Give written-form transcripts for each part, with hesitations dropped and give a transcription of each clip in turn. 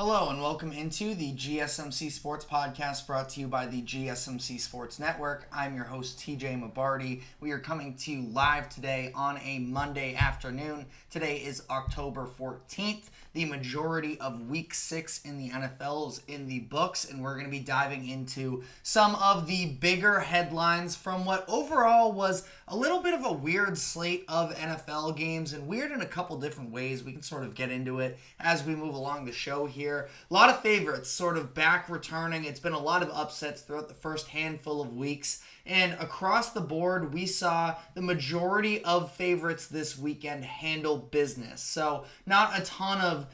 Hello and welcome into the GSMC Sports Podcast brought to you by the GSMC Sports Network. I'm your host, TJ Mabardi. We are coming to you live today on a Monday afternoon. Today is October 14th. The majority of Week 6 in the NFL is in the books, and we're going to be diving into some of the bigger headlines from what overall was a little bit of a weird slate of NFL games, and weird in a couple different ways. We can sort of get into it as we move along the show here. A lot of favorites sort of back returning. It's been a lot of upsets throughout the first handful of weeks. And across the board, we saw the majority of favorites this weekend handle business. So not a ton of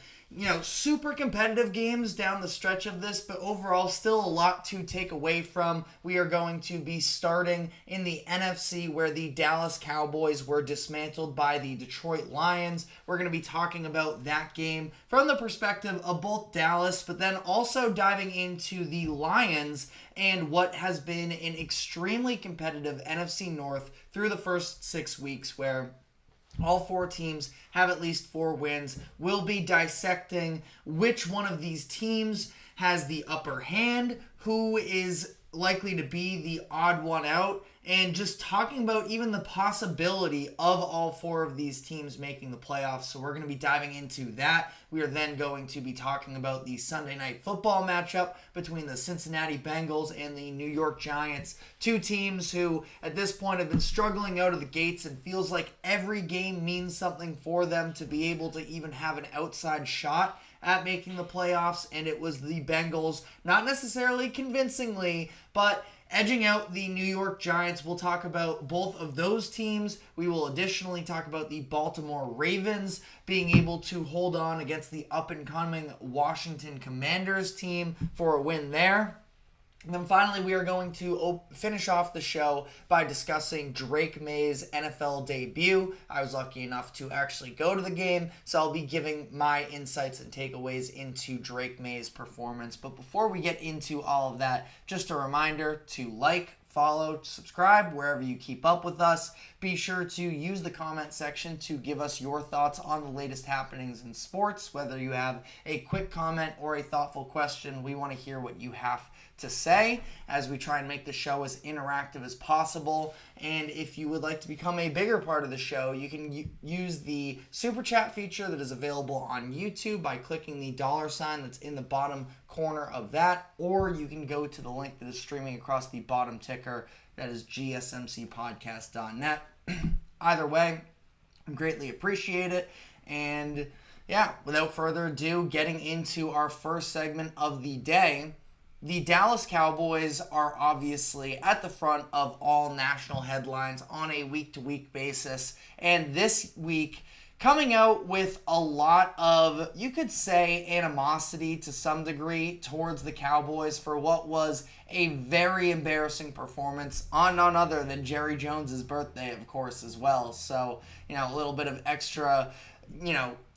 super competitive games down the stretch of this, but overall still a lot to take away from. We are going to be starting in the NFC where the Dallas Cowboys were dismantled by the Detroit Lions. We're going to be talking about that game from the perspective of both Dallas, but then also diving into the Lions and what has been an extremely competitive NFC North through the first 6 weeks where all four teams have at least 4 wins. We'll be dissecting which one of these teams has the upper hand, who is likely to be the odd one out, and just talking about even the possibility of all 4 of these teams making the playoffs. So we're going to be diving into that. We are then going to be talking about the Sunday Night Football matchup between the Cincinnati Bengals and the New York Giants. 2 teams who at this point have been struggling out of the gates, and feels like every game means something for them to be able to even have an outside shot at making the playoffs. And it was the Bengals, not necessarily convincingly, but edging out the New York Giants. We'll talk about both of those teams. We will additionally talk about the Baltimore Ravens being able to hold on against the up-and-coming Washington Commanders team for a win there. And then finally, we are going to finish off the show by discussing Drake Maye's NFL debut. I was lucky enough to actually go to the game, so I'll be giving my insights and takeaways into Drake Maye's performance. But before we get into all of that, just a reminder to like, follow, subscribe wherever you keep up with us. Be sure to use the comment section to give us your thoughts on the latest happenings in sports. Whether you have a quick comment or a thoughtful question, we want to hear what you have to say as we try and make the show as interactive as possible. And if you would like to become a bigger part of the show, you can use the super chat feature that is available on YouTube by clicking the $sign that's in the bottom corner of that, or you can go to the link that is streaming across the bottom ticker, that is gsmcpodcast.net. Either way, I greatly appreciate it. And yeah, without further ado, getting into our first segment of the day. The Dallas Cowboys are obviously at the front of all national headlines on a week-to-week basis, and this week coming out with a lot of, you could say, animosity to some degree towards the Cowboys for what was a very embarrassing performance on none other than Jerry Jones's birthday, of course, as well. So, a little bit of extra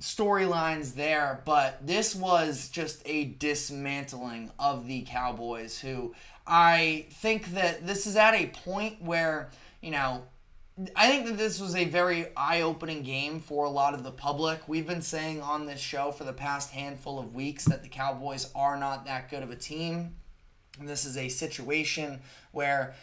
storylines there, but this was just a dismantling of the Cowboys, who I think that this is at a point where, I think that this was a very eye-opening game for a lot of the public. We've been saying on this show for the past handful of weeks that the Cowboys are not that good of a team. And this is a situation where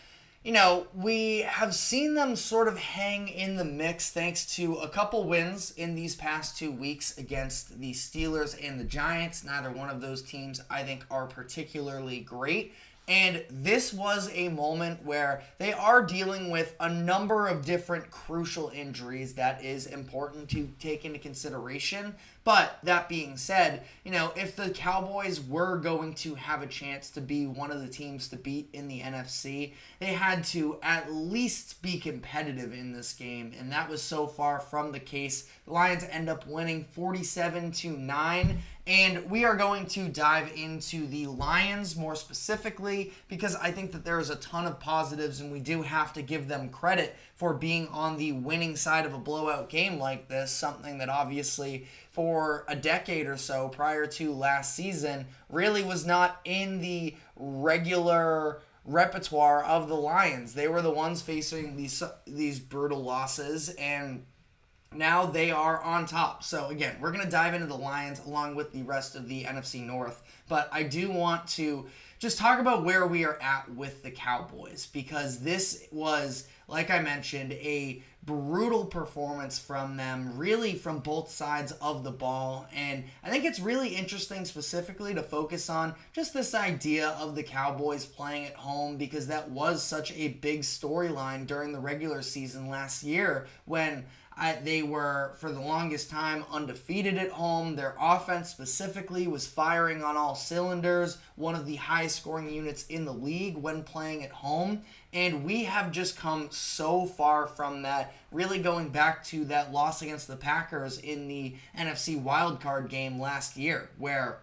we have seen them sort of hang in the mix thanks to a couple wins in these past 2 weeks against the Steelers and the Giants. Neither one of those teams, I think, are particularly great. And this was a moment where they are dealing with a number of different crucial injuries that is important to take into consideration. But that being said, if the Cowboys were going to have a chance to be one of the teams to beat in the NFC, they had to at least be competitive in this game. And that was so far from the case. The Lions end up winning 47-9. And we are going to dive into the Lions more specifically because I think that there is a ton of positives, and we do have to give them credit for being on the winning side of a blowout game like this, something that obviously for a decade or so prior to last season really was not in the regular repertoire of the Lions. They were the ones facing these brutal losses, and now they are on top. So again, we're going to dive into the Lions along with the rest of the NFC North, but I do want to just talk about where we are at with the Cowboys, because this was, like I mentioned, a brutal performance from them, really from both sides of the ball. And I think it's really interesting specifically to focus on just this idea of the Cowboys playing at home, because that was such a big storyline during the regular season last year when they were, for the longest time, undefeated at home. Their offense specifically was firing on all cylinders, one of the highest scoring units in the league when playing at home. And we have just come so far from that, really going back to that loss against the Packers in the NFC wildcard game last year, where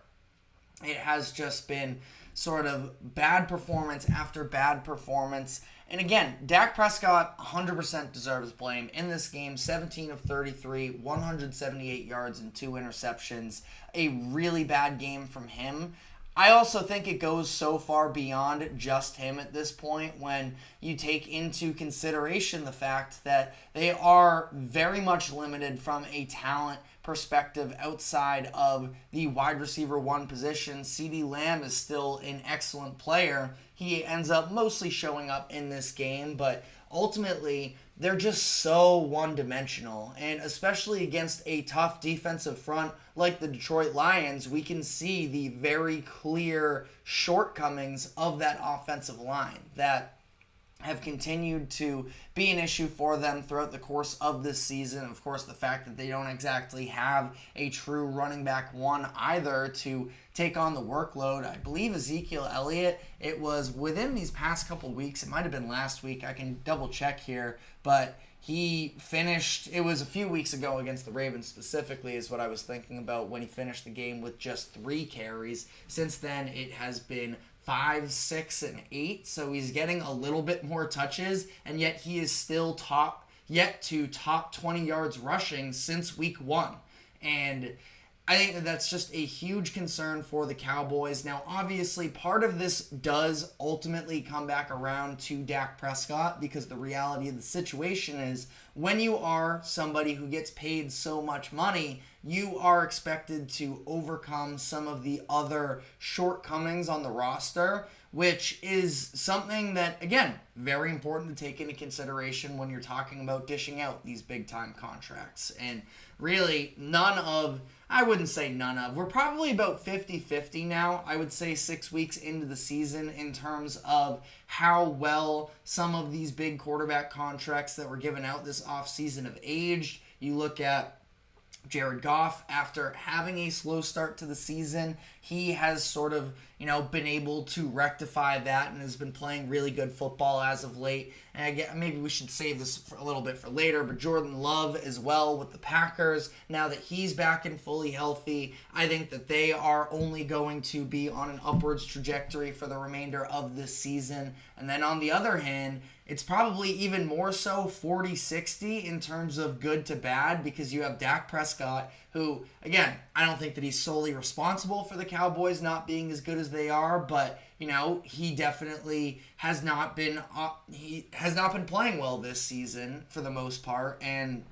it has just been sort of bad performance after bad performance. And again, Dak Prescott 100% deserves blame in this game. 17 of 33, 178 yards and 2 interceptions. A really bad game from him. I also think it goes so far beyond just him at this point when you take into consideration the fact that they are very much limited from a talent perspective outside of the wide receiver one position. CeeDee Lamb is still an excellent player. He ends up mostly showing up in this game, but ultimately they're just so one-dimensional. And especially against a tough defensive front like the Detroit Lions, we can see the very clear shortcomings of that offensive line that have continued to be an issue for them throughout the course of this season. Of course, the fact that they don't exactly have a true running back one either to take on the workload. I believe Ezekiel Elliott, it was within these past couple weeks, it might have been last week, I can double check here, but he finished, it was a few weeks ago against the Ravens specifically is what I was thinking about, when he finished the game with just 3 carries. Since then, it has been 5, 6, and 8, so he's getting a little bit more touches, and yet he is still top 20 yards rushing since week 1. And I think that that's just a huge concern for the Cowboys. Now, obviously, part of this does ultimately come back around to Dak Prescott, because the reality of the situation is when you are somebody who gets paid so much money, you are expected to overcome some of the other shortcomings on the roster, which is something that, again, very important to take into consideration when you're talking about dishing out these big-time contracts. And really, I wouldn't say none of. We're probably about 50-50 now, I would say 6 weeks into the season, in terms of how well some of these big quarterback contracts that were given out this offseason have aged. You look at Jared Goff, after having a slow start to the season, he has sort of, been able to rectify that and has been playing really good football as of late. And again, maybe we should save this for a little bit for later, but Jordan Love as well with the Packers, now that he's back and fully healthy, I think that they are only going to be on an upwards trajectory for the remainder of this season. And then on the other hand, it's probably even more so 40-60 in terms of good to bad, because you have Dak Prescott, who, again, I don't think that he's solely responsible for the Cowboys not being as good as they are, but, he definitely has not been playing well this season for the most part. And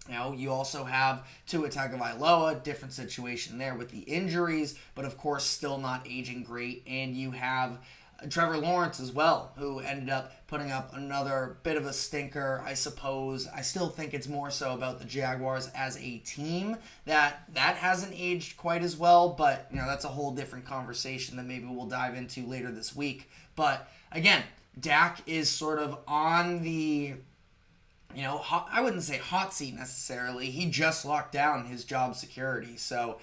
you also have Tua Tagovailoa, different situation there with the injuries, but of course still not aging great. And you have Trevor Lawrence as well, who ended up putting up another bit of a stinker, I suppose. I still think it's more so about the Jaguars as a team that hasn't aged quite as well, but that's a whole different conversation that maybe we'll dive into later this week. But again, Dak is sort of on the I wouldn't say hot seat necessarily. He just locked down his job security. So,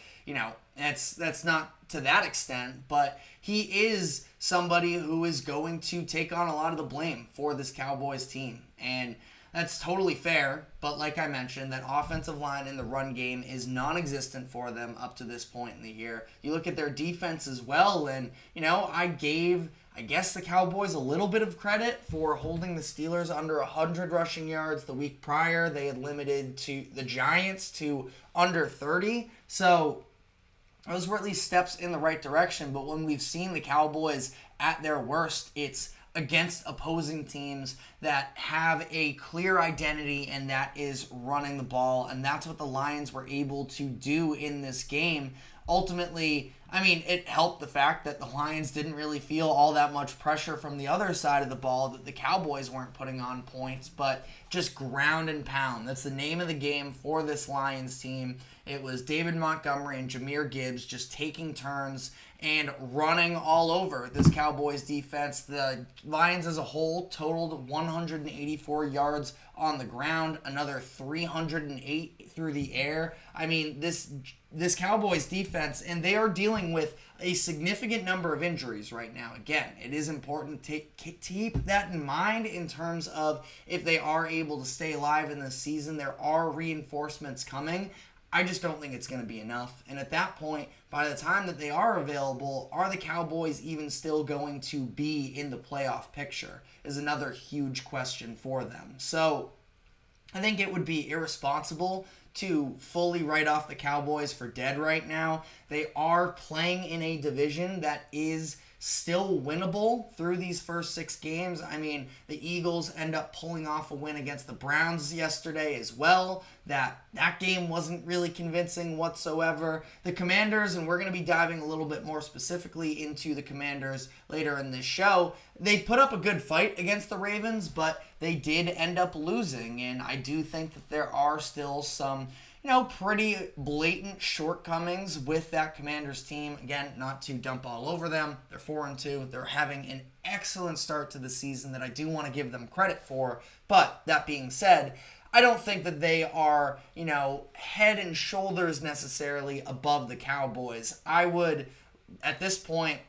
that's not to that extent, but he is somebody who is going to take on a lot of the blame for this Cowboys team. And that's totally fair, but like I mentioned, that offensive line in the run game is non-existent for them up to this point in the year. You look at their defense as well, and, I guess the Cowboys a little bit of credit for holding the Steelers under 100 rushing yards the week prior. They had limited to the Giants to under 30. So those were at least steps in the right direction. But when we've seen the Cowboys at their worst, it's against opposing teams that have a clear identity, and that is running the ball. And that's what the Lions were able to do in this game. Ultimately, I mean, it helped the fact that the Lions didn't really feel all that much pressure from the other side of the ball, that the Cowboys weren't putting on points, but just ground and pound. That's the name of the game for this Lions team. It was David Montgomery and Jahmyr Gibbs just taking turns and running all over this Cowboys defense. The Lions as a whole totaled 184 yards on the ground, another 308 through the air. I mean, this Cowboys defense, and they are dealing with a significant number of injuries right now. Again, it is important to keep that in mind in terms of if they are able to stay alive in this season, there are reinforcements coming. I just don't think it's going to be enough. And at that point, by the time that they are available, are the Cowboys even still going to be in the playoff picture is another huge question for them. So I think it would be irresponsible to fully write off the Cowboys for dead right now. They are playing in a division that is still winnable through these first 6 games. I mean, the Eagles end up pulling off a win against the Browns yesterday as well. That game wasn't really convincing whatsoever. The Commanders, and we're going to be diving a little bit more specifically into the Commanders later in this show, they put up a good fight against the Ravens, but they did end up losing, and I do think that there are still some pretty blatant shortcomings with that Commanders team. Again, not to dump all over them. They're 4-2. They're having an excellent start to the season that I do want to give them credit for. But that being said, I don't think that they are, head and shoulders necessarily above the Cowboys. I would, at this point,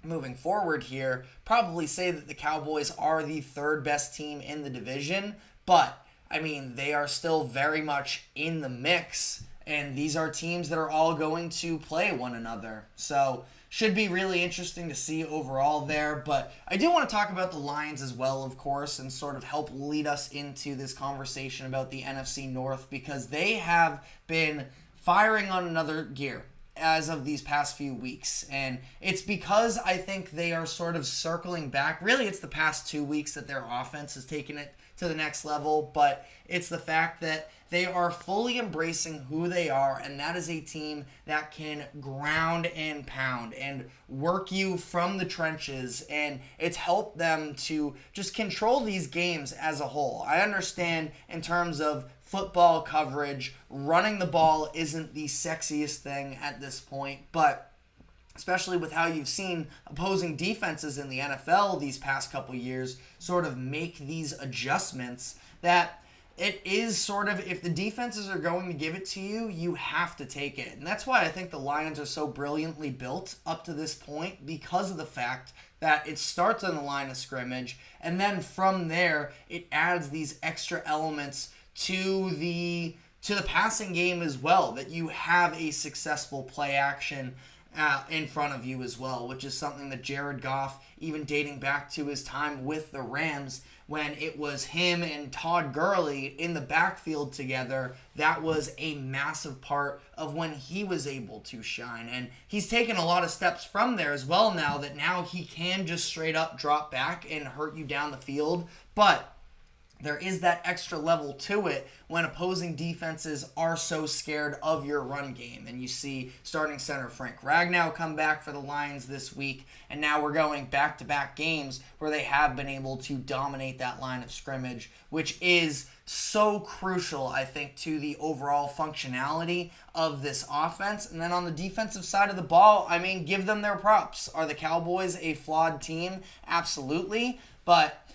moving forward here, probably say that the Cowboys are the 3rd best team in the division, but I mean, they are still very much in the mix, and these are teams that are all going to play one another. So, should be really interesting to see overall there. But I do want to talk about the Lions as well, of course, and sort of help lead us into this conversation about the NFC North, because they have been firing on another gear as of these past few weeks. And it's because I think they are sort of circling back. Really, it's the past 2 weeks that their offense has taken it to the next level, but it's the fact that they are fully embracing who they are, and that is a team that can ground and pound and work you from the trenches, and it's helped them to just control these games as a whole. I understand in terms of football coverage, running the ball isn't the sexiest thing at this point, but especially with how you've seen opposing defenses in the NFL these past couple years sort of make these adjustments, that it is sort of, if the defenses are going to give it to you, you have to take it. And that's why I think the Lions are so brilliantly built up to this point, because of the fact that it starts on the line of scrimmage, and then from there, it adds these extra elements to the passing game as well, that you have a successful play action in front of you as well, which is something that Jared Goff, even dating back to his time with the Rams, when it was him and Todd Gurley in the backfield together, that was a massive part of when he was able to shine. And he's taken a lot of steps from there as well now, that now he can just straight up drop back and hurt you down the field. But there is that extra level to it when opposing defenses are so scared of your run game. And you see starting center Frank Ragnow come back for the Lions this week, and now we're going back-to-back games where they have been able to dominate that line of scrimmage, which is so crucial, I think, to the overall functionality of this offense. And then on the defensive side of the ball, I mean, give them their props. Are the Cowboys a flawed team? Absolutely. But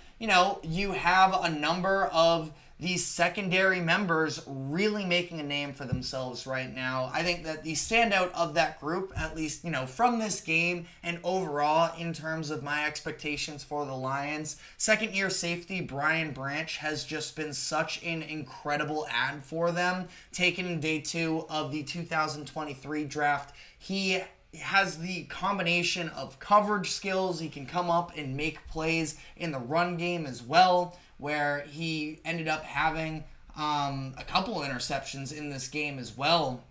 you have a number of these secondary members really making a name for themselves right now. I think that the standout of that group, at least, from this game and overall in terms of my expectations for the Lions, second-year safety Brian Branch has just been such an incredible add for them. Taken in day 2 of the 2023 draft, he has the combination of coverage skills. He can come up and make plays in the run game as well, where he ended up having a couple interceptions in this game as well.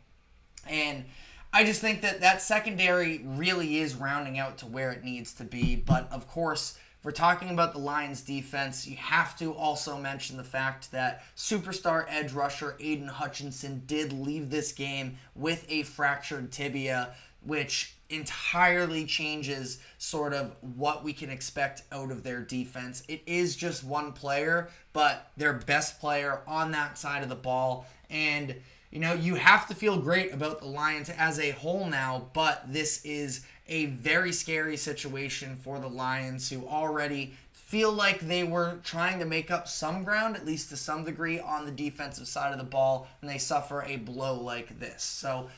And I just think that secondary really is rounding out to where it needs to be. But of course, we're talking about the Lions defense, you have to also mention the fact that superstar edge rusher Aidan Hutchinson did leave this game with a fractured tibia, which entirely changes sort of what we can expect out of their defense. It is just one player, but their best player on that side of the ball. And, you have to feel great about the Lions as a whole now, but this is a very scary situation for the Lions, who already feel like they were trying to make up some ground, at least to some degree, on the defensive side of the ball, and they suffer a blow like this. So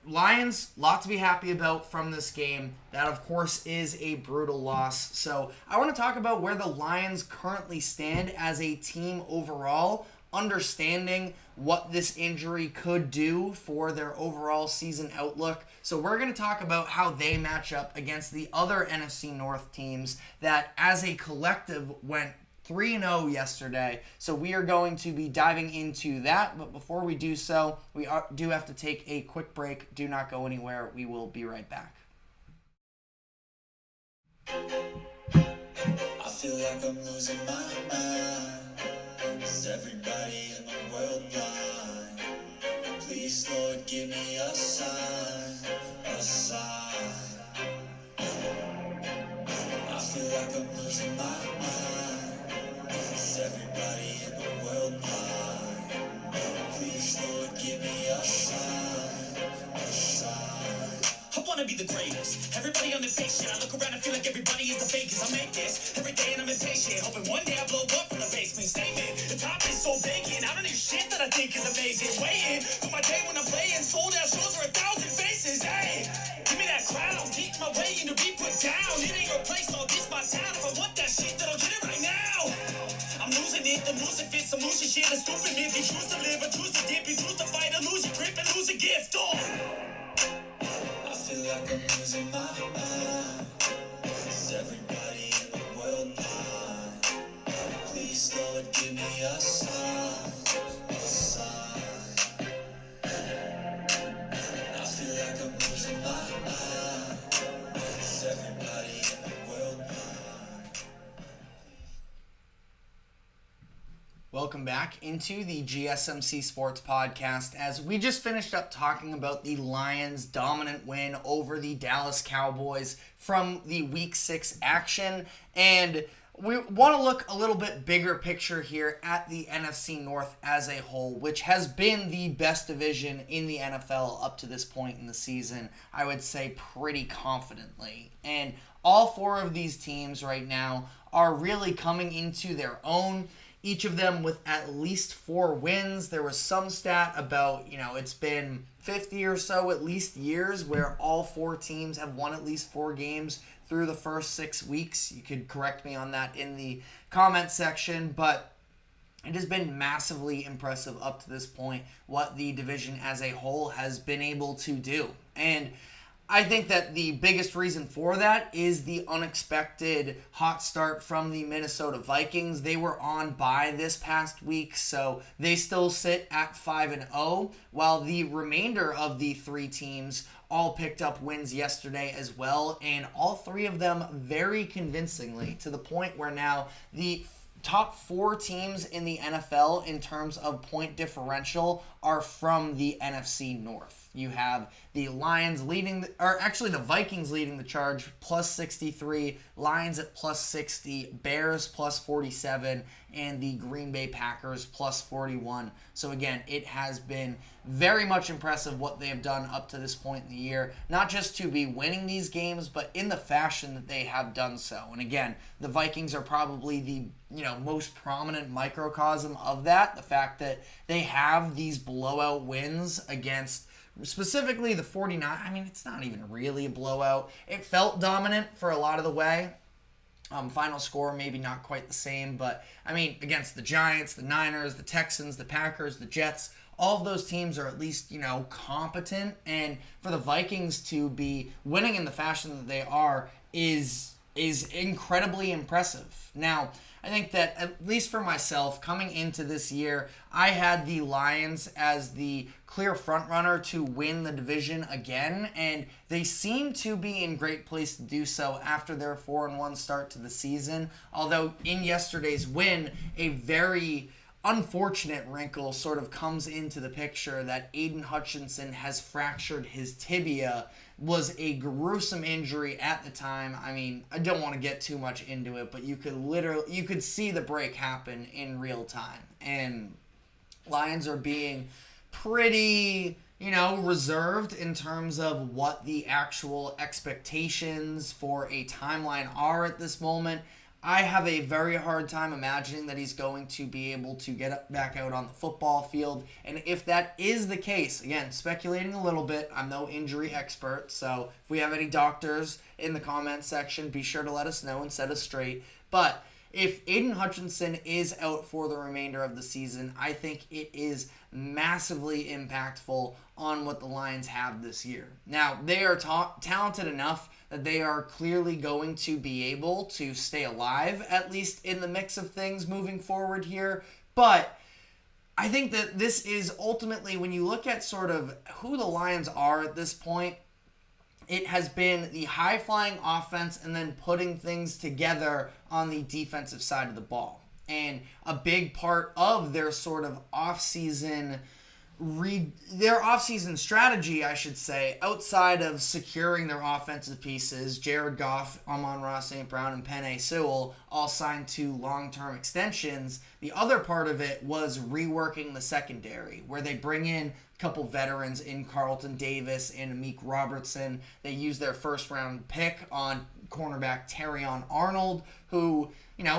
Lions, lot to be happy about from this game. That, of course, is a brutal loss. So I want to talk about where the Lions currently stand as a team overall, understanding what this injury could do for their overall season outlook. So we're going to talk about how they match up against the other NFC North teams that, as a collective, went 3-0 yesterday. So we are going to be diving into that. But before we do so, we do have to take a quick break. Do not go anywhere. We will be right back. I feel like I'm losing my mind. Is everybody in the world blind? Please, Lord, give me a sign, a sign. I feel like I'm losing my mind. Is everybody in the world blind? Please, Lord, give me a sign, a sign. I wanna be the greatest. Everybody on the fake shit. I look around and feel like everybody is the fakest. I make this every day and I'm impatient, hoping one day I blow up from the basement. Statement, the top is so vacant. I don't need shit that I think is amazing. Waiting for my day when I'm playing. Sold out shows for 1,000 faces. Hey, give me that crown. Get my way in to be put down. It ain't your place, no, this my town. If I want that shit, then I'll get it right now. I'm losing it, the losing fit, some losing shit. A stupid myth. You choose to live or choose to dip. You choose to fight or lose your grip and lose a gift. I feel like I'm losing my mind. Is everybody in the world blind? Please, Lord, give me a sign, a sign. I feel like I'm losing my mind. Is everybody in the world blind? Welcome back into the GSMC Sports Podcast, as we just finished up talking about the Lions' dominant win over the Dallas Cowboys from the Week 6 action. And we want to look a little bit bigger picture here at the NFC North as a whole, which has been the best division in the NFL up to this point in the season, I would say pretty confidently. And all four of these teams right now are really coming into their own, each of them with at least 4 wins. There was some stat about, it's been 50 or so at least years where all 4 teams have won at least 4 games through the first 6 weeks. You could correct me on that in the comment section, but it has been massively impressive up to this point what the division as a whole has been able to do. And I think that the biggest reason for that is the unexpected hot start from the Minnesota Vikings. They were on bye this past week, so they still sit at 5-0, while the remainder of the 3 teams all picked up wins yesterday as well, and all 3 of them very convincingly, to the point where now the top 4 teams in the NFL in terms of point differential are from the NFC North. You have the Lions the Vikings leading the charge, plus 63, Lions at plus 60, Bears plus 47, and the Green Bay Packers plus 41. So again, it has been very much impressive what they have done up to this point in the year, not just to be winning these games, but in the fashion that they have done so. And again, the Vikings are probably the most prominent microcosm of that, the fact that they have these blowout wins against specifically the 49. I mean, it's not even really a blowout. It felt dominant for a lot of the way. Final score maybe not quite the same, but I mean, against the Giants, the Niners, the Texans, the Packers, the Jets, all of those teams are at least, competent. And for the Vikings to be winning in the fashion that they are is is incredibly impressive. Now, I think that, at least for myself, coming into this year, I had the Lions as the clear frontrunner to win the division again, and they seem to be in great place to do so after their 4-1 start to the season. Although in yesterday's win, a very unfortunate wrinkle sort of comes into the picture that Aidan Hutchinson has fractured his tibia. Was a gruesome injury at the time. I mean, I don't want to get too much into it, but you could see the break happen in real time. And Lions are being pretty, reserved in terms of what the actual expectations for a timeline are at this moment. I have a very hard time imagining that he's going to be able to get back out on the football field. And if that is the case, again, speculating a little bit, I'm no injury expert, so if we have any doctors in the comments section, be sure to let us know and set us straight. But if Aidan Hutchinson is out for the remainder of the season, I think it is massively impactful on what the Lions have this year. Now, they are talented enough that they are clearly going to be able to stay alive, at least in the mix of things moving forward here. But I think that this is ultimately, when you look at sort of who the Lions are at this point, it has been the high-flying offense and then putting things together on the defensive side of the ball. And a big part of their sort of off-season strategy, I should say, outside of securing their offensive pieces, Jared Goff, Amon-Ra St. Brown, and Penei Sewell all signed to long-term extensions. The other part of it was reworking the secondary, where they bring in a couple veterans in Carlton Davis and Amik Robertson. They use their first-round pick on cornerback Terrion Arnold, who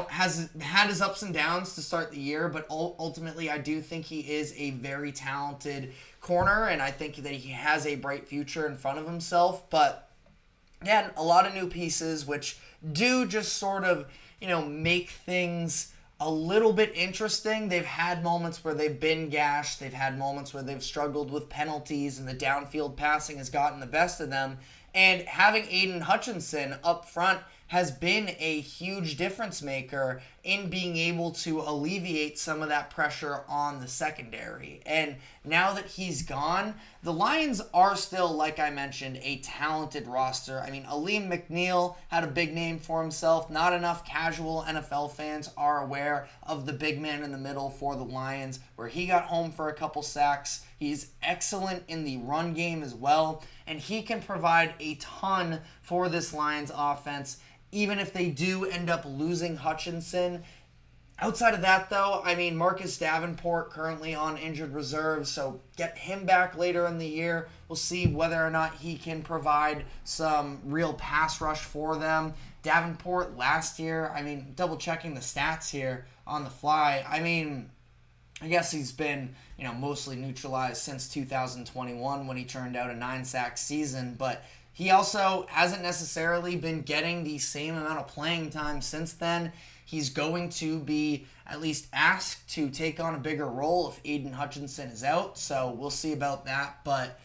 has had his ups and downs to start the year, but ultimately I do think he is a very talented corner, and I think that he has a bright future in front of himself. But again, a lot of new pieces, which do just sort of, make things a little bit interesting. They've had moments where they've been gashed. They've had moments where they've struggled with penalties, and the downfield passing has gotten the best of them. And having Aidan Hutchinson up front has been a huge difference maker in being able to alleviate some of that pressure on the secondary. And now that he's gone, the Lions are still, like I mentioned, a talented roster. I mean, Aleem McNeil had a big name for himself. Not enough casual NFL fans are aware of the big man in the middle for the Lions, where he got home for a couple sacks. He's excellent in the run game as well, and he can provide a ton for this Lions offense, even if they do end up losing Hutchinson. Outside of that, though, I mean, Marcus Davenport currently on injured reserve, so get him back later in the year. We'll see whether or not he can provide some real pass rush for them. Davenport last year, I mean, double-checking the stats here on the fly, I mean, I guess he's been, mostly neutralized since 2021 when he turned out a 9-sack season, but he also hasn't necessarily been getting the same amount of playing time since then. He's going to be at least asked to take on a bigger role if Aidan Hutchinson is out, so we'll see about that. But,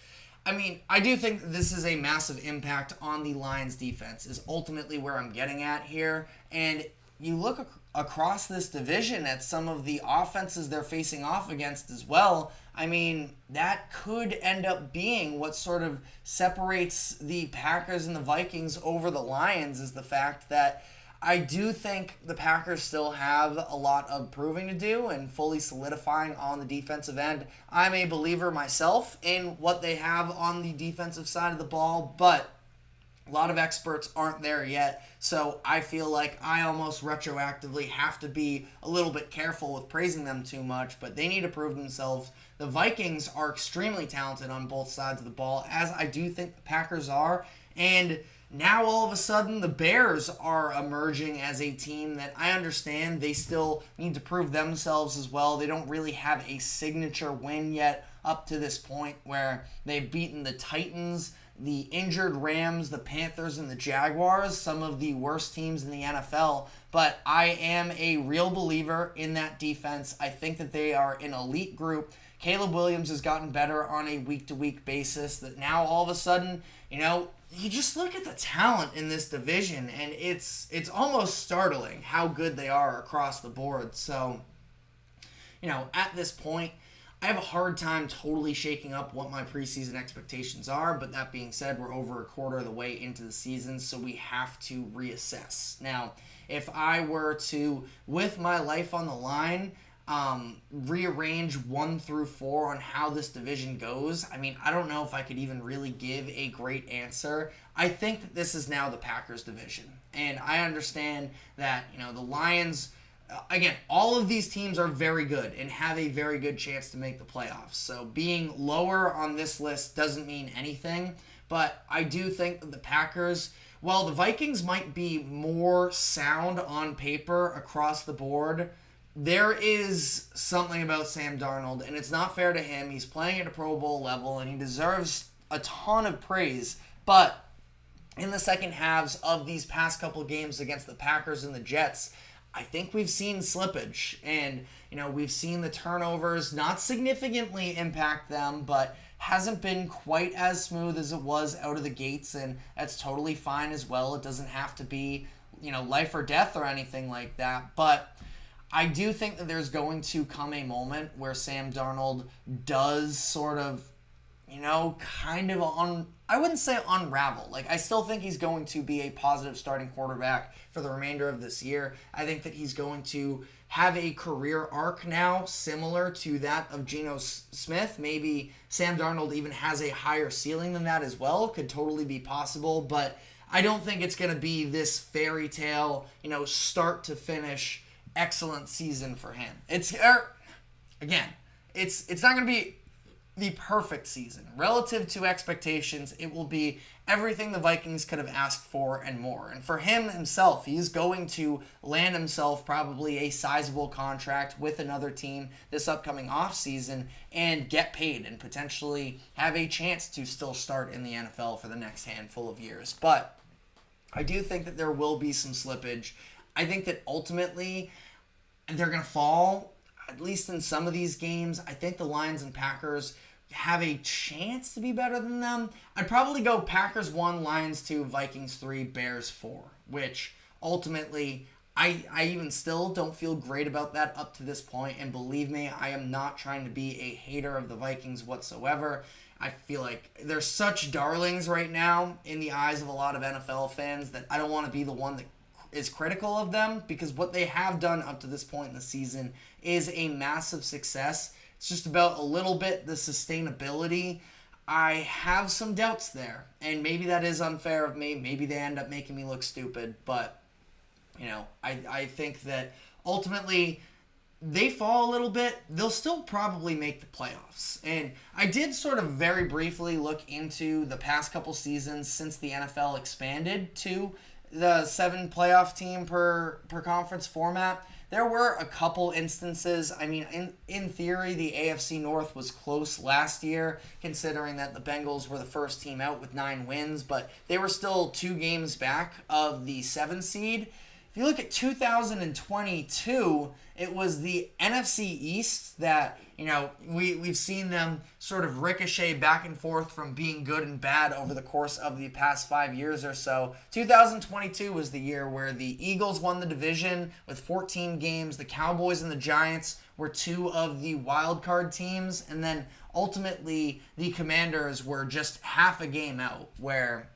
I mean, I do think this is a massive impact on the Lions defense, is ultimately where I'm getting at here. And you look across this division at some of the offenses they're facing off against as well. I mean, that could end up being what sort of separates the Packers and the Vikings over the Lions, is the fact that I do think the Packers still have a lot of proving to do and fully solidifying on the defensive end. I'm a believer myself in what they have on the defensive side of the ball, but a lot of experts aren't there yet, so I feel like I almost retroactively have to be a little bit careful with praising them too much, but they need to prove themselves. The Vikings are extremely talented on both sides of the ball, as I do think the Packers are, and now all of a sudden the Bears are emerging as a team that I understand they still need to prove themselves as well. They don't really have a signature win yet up to this point, where they've beaten the Titans, the injured Rams, the Panthers, and the Jaguars, some of the worst teams in the NFL. But I am a real believer in that defense. I think that they are an elite group. Caleb Williams has gotten better on a week-to-week basis, that now all of a sudden, you just look at the talent in this division, and it's almost startling how good they are across the board. So, at this point, I have a hard time totally shaking up what my preseason expectations are, but that being said, we're over a quarter of the way into the season, so we have to reassess. Now, if I were to, with my life on the line, rearrange 1 through 4 on how this division goes, I don't know if I could even really give a great answer. I think that this is now the Packers division, and I understand that, the Lions... Again, all of these teams are very good and have a very good chance to make the playoffs. So being lower on this list doesn't mean anything. But I do think that the Packers, while the Vikings might be more sound on paper across the board, there is something about Sam Darnold, and it's not fair to him. He's playing at a Pro Bowl level, and he deserves a ton of praise. But in the second halves of these past couple games against the Packers and the Jets, I think we've seen slippage, and we've seen the turnovers not significantly impact them, but hasn't been quite as smooth as it was out of the gates, and that's totally fine as well. It doesn't have to be life or death or anything like that, but I do think that there's going to come a moment where Sam Darnold does sort of I wouldn't say unravel. I still think he's going to be a positive starting quarterback for the remainder of this year. I think that he's going to have a career arc now similar to that of Geno Smith. Maybe Sam Darnold even has a higher ceiling than that as well. Could totally be possible, but I don't think it's going to be this fairy tale, start to finish excellent season for him. It's not going to be the perfect season. Relative to expectations, it will be everything the Vikings could have asked for and more. And for him himself, he's going to land himself probably a sizable contract with another team this upcoming offseason and get paid and potentially have a chance to still start in the NFL for the next handful of years. But I do think that there will be some slippage. I think that ultimately they're going to fall, at least in some of these games. I think the Lions and Packers have a chance to be better than them. I'd probably go Packers 1, Lions 2, Vikings 3, Bears 4, which ultimately I even still don't feel great about that up to this point. And believe me, I am not trying to be a hater of the Vikings whatsoever. I feel like they're such darlings right now in the eyes of a lot of NFL fans that I don't want to be the one that is critical of them, because what they have done up to this point in the season is a massive success. It's just about a little bit the sustainability. I have some doubts there, and maybe that is unfair of me. Maybe they end up making me look stupid, but I think that ultimately they fall a little bit. They'll still probably make the playoffs. And I did sort of very briefly look into the past couple seasons since the NFL expanded to the 7 playoff team per conference format. There were a couple instances. In theory, the AFC North was close last year, considering that the Bengals were the first team out with 9 wins, but they were still 2 games back of the 7 seed. If you look at 2022, it was the NFC East that, we've seen them sort of ricochet back and forth from being good and bad over the course of the past 5 years or so. 2022 was the year where the Eagles won the division with 14 games. The Cowboys and the Giants were 2 of the wild card teams. And then ultimately the Commanders were just half a game out, or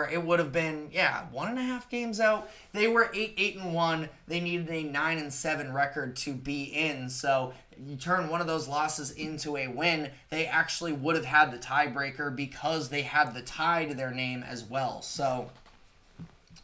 it would have been, 1.5 games out. They were 8-1. They needed a 9-7 record to be in. So you turn one of those losses into a win, they actually would have had the tiebreaker because they had the tie to their name as well. So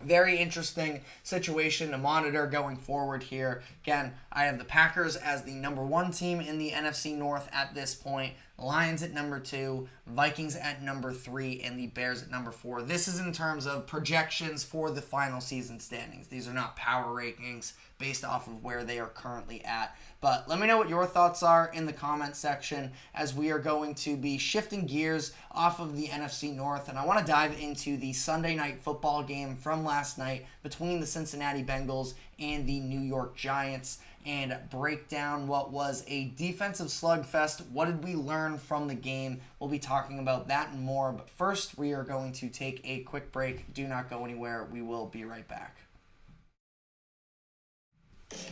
very interesting situation to monitor going forward here. Again, I have the Packers as the number 1 team in the NFC North at this point. Lions at number 2, Vikings at number 3, and the Bears at number 4. This is in terms of projections for the final season standings. These are not power rankings based off of where they are currently at. But let me know what your thoughts are in the comment section, as we are going to be shifting gears off of the NFC North. And I want to dive into the Sunday night football game from last night between the Cincinnati Bengals and the New York Giants. and break down what was a defensive slugfest. What did we learn from the game? We'll be talking about that and more, but first we are going to take a quick break. Do not go anywhere. We will be right back.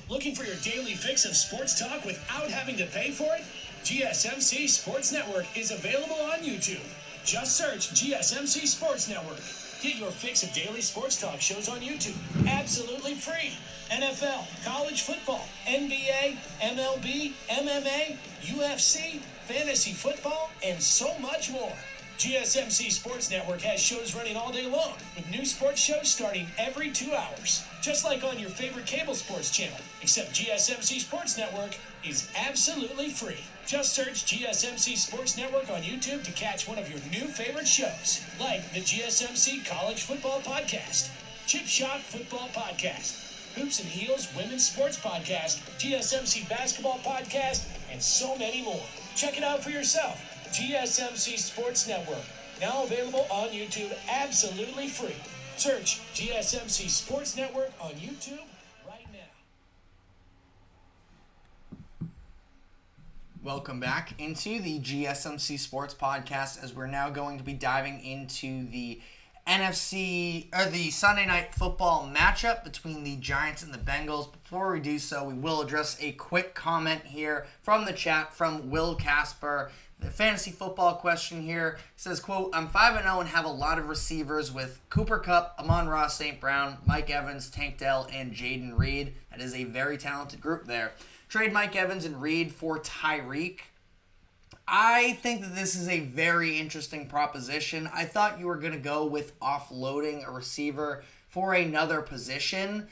Looking for your daily fix of sports talk without having to pay for it? GSMC Sports Network is available on YouTube. Just search GSMC Sports Network. Get your fix of daily sports talk shows on YouTube, absolutely free. NFL, college football, NBA, MLB, MMA, UFC, fantasy football, and so much more. GSMC Sports Network has shows running all day long, with new sports shows starting every 2 hours. Just like on your favorite cable sports channel, except GSMC Sports Network is absolutely free. Just search GSMC Sports Network on YouTube to catch one of your new favorite shows, like the GSMC College Football Podcast, Chip Shot Football Podcast, Hoops and Heels Women's Sports Podcast, GSMC Basketball Podcast, and so many more. Check it out for yourself. GSMC Sports Network, now available on YouTube absolutely free. Search GSMC Sports Network on YouTube right now. Welcome back into the GSMC Sports Podcast, as we're now going to be diving into the the Sunday Night Football matchup between the Giants and the Bengals. Before we do so, we will address a quick comment here from the chat from Will Casper. The fantasy football question here says, quote, I'm 5-0 and have a lot of receivers with Cooper Kupp, Amon-Ra St. Brown, Mike Evans, Tank Dell, and Jaden Reed. That is a very talented group there. Trade Mike Evans and Reed for Tyreek. I think that this is a very interesting proposition. I thought you were going to go with offloading a receiver for another position.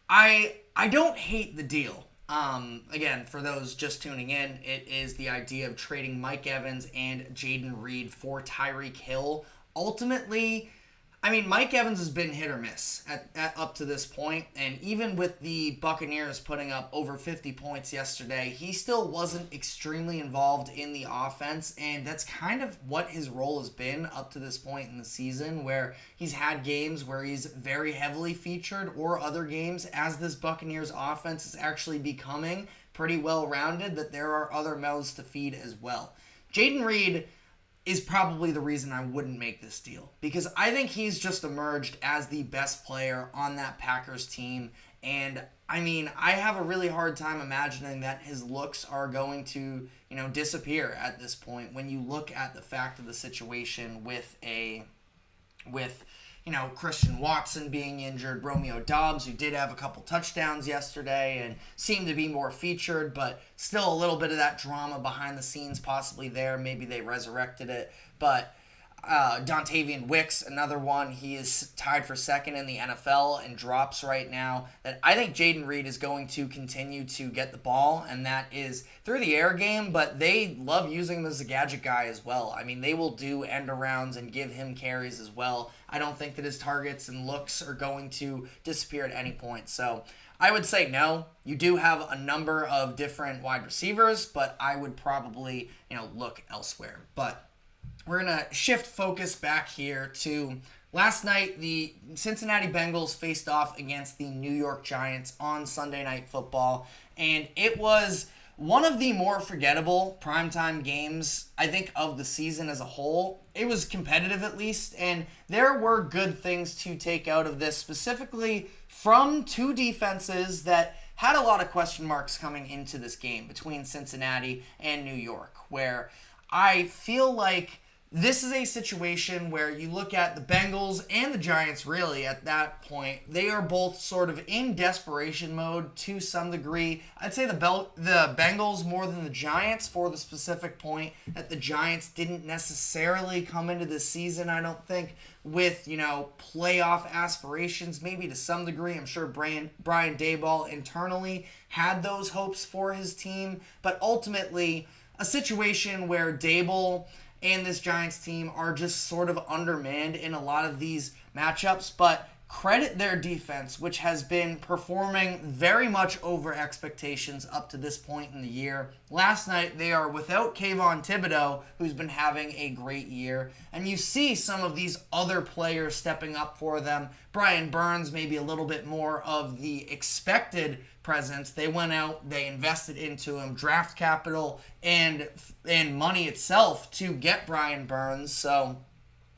I don't hate the deal. Again, for those just tuning in, it is the idea of trading Mike Evans and Jaden Reed for Tyreek Hill. Ultimately, I mean, Mike Evans has been hit or miss up to this point, and even with the Buccaneers putting up over 50 points yesterday, he still wasn't extremely involved in the offense, and that's kind of what his role has been up to this point in the season, where he's had games where he's very heavily featured, or other games as this Buccaneers offense is actually becoming pretty well-rounded, that there are other mouths to feed as well. Jaden Reed is probably the reason I wouldn't make this deal, because I think he's just emerged as the best player on that Packers team, and I mean, I have a really hard time imagining that his looks are going to, disappear at this point when you look at the fact of the situation with Christian Watson being injured, Romeo Doubs, who did have a couple touchdowns yesterday and seemed to be more featured, but still a little bit of that drama behind the scenes possibly there. Maybe they resurrected it. But Dontavian Wicks, another one, he is tied for second in the NFL and drops right now. That I think Jaden Reed is going to continue to get the ball, and that is through the air game, but they love using him as a gadget guy as well. I mean, they will do end arounds and give him carries as well. I don't think that his targets and looks are going to disappear at any point. So I would say no. You do have a number of different wide receivers, but I would probably, look elsewhere. But we're going to shift focus back here to last night. The Cincinnati Bengals faced off against the New York Giants on Sunday Night Football, and it was one of the more forgettable primetime games, I think, of the season as a whole. It was competitive, at least, and there were good things to take out of this, specifically from two defenses that had a lot of question marks coming into this game between Cincinnati and New York, where I feel like this is a situation where you look at the Bengals and the Giants, really, at that point. They are both sort of in desperation mode to some degree. I'd say the Bengals more than the Giants, for the specific point that the Giants didn't necessarily come into this season, I don't think, with, playoff aspirations, maybe to some degree. I'm sure Brian Daboll internally had those hopes for his team, but ultimately a situation where Daboll and this Giants team are just sort of undermanned in a lot of these matchups, but credit their defense, which has been performing very much over expectations up to this point in the year. Last night, they are without Kayvon Thibodeau, who's been having a great year. And you see some of these other players stepping up for them. Brian Burns, maybe a little bit more of the expected presence. They went out, they invested into him, draft capital and money itself to get Brian Burns. So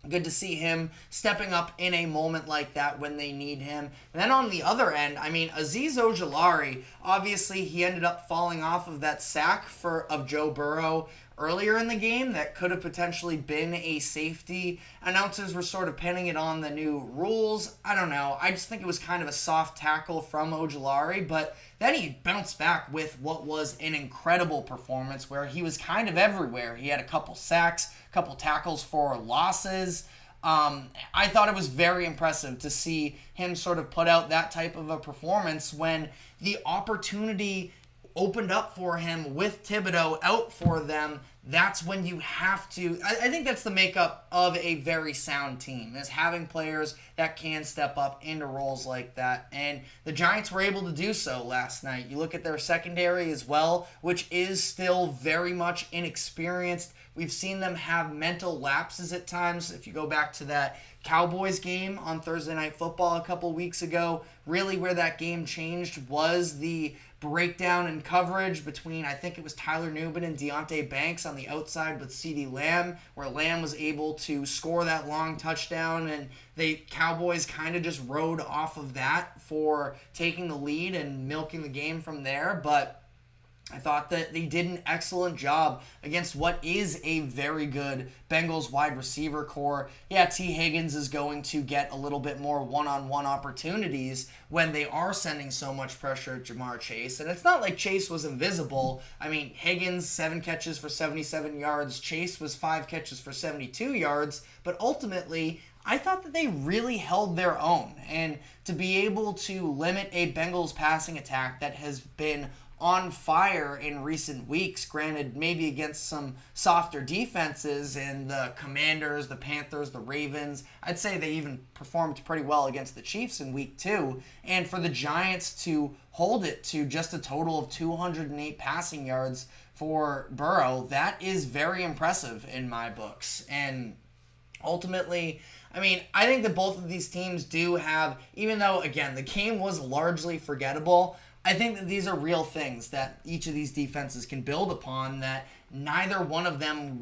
good to see him stepping up in a moment like that when they need him. And then on the other end, I mean, Azeez Ojulari, obviously he ended up falling off of that sack of Joe Burrow earlier in the game that could have potentially been a safety. Announcers were sort of pinning it on the new rules. I don't know. I just think it was kind of a soft tackle from Ojulari, but then he bounced back with what was an incredible performance where he was kind of everywhere. He had a couple sacks, a couple tackles for losses. I thought it was very impressive to see him sort of put out that type of a performance when the opportunity opened up for him with Thibodeau out for them. That's when you have to. I think that's the makeup of a very sound team, is having players that can step up into roles like that. And the Giants were able to do so last night. You look at their secondary as well, which is still very much inexperienced. We've seen them have mental lapses at times. If you go back to that Cowboys game on Thursday Night Football a couple weeks ago, really where that game changed was the breakdown in coverage between, I think it was Tyler Nubin and Deonte Banks on the outside with CeeDee Lamb, where Lamb was able to score that long touchdown, and the Cowboys kind of just rode off of that for taking the lead and milking the game from there. But I thought that they did an excellent job against what is a very good Bengals wide receiver core. Yeah, T. Higgins is going to get a little bit more one-on-one opportunities when they are sending so much pressure at Jamar Chase. And it's not like Chase was invisible. I mean, Higgins, 7 catches for 77 yards. Chase was 5 catches for 72 yards. But ultimately, I thought that they really held their own. And to be able to limit a Bengals passing attack that has been on fire in recent weeks, granted maybe against some softer defenses and the Commanders, the Panthers, the Ravens. I'd say they even performed pretty well against the Chiefs in week 2. And for the Giants to hold it to just a total of 208 passing yards for Burrow, that is very impressive in my books. And ultimately, I mean, I think that both of these teams do have, even though, again, the game was largely forgettable, I think that these are real things that each of these defenses can build upon, that neither one of them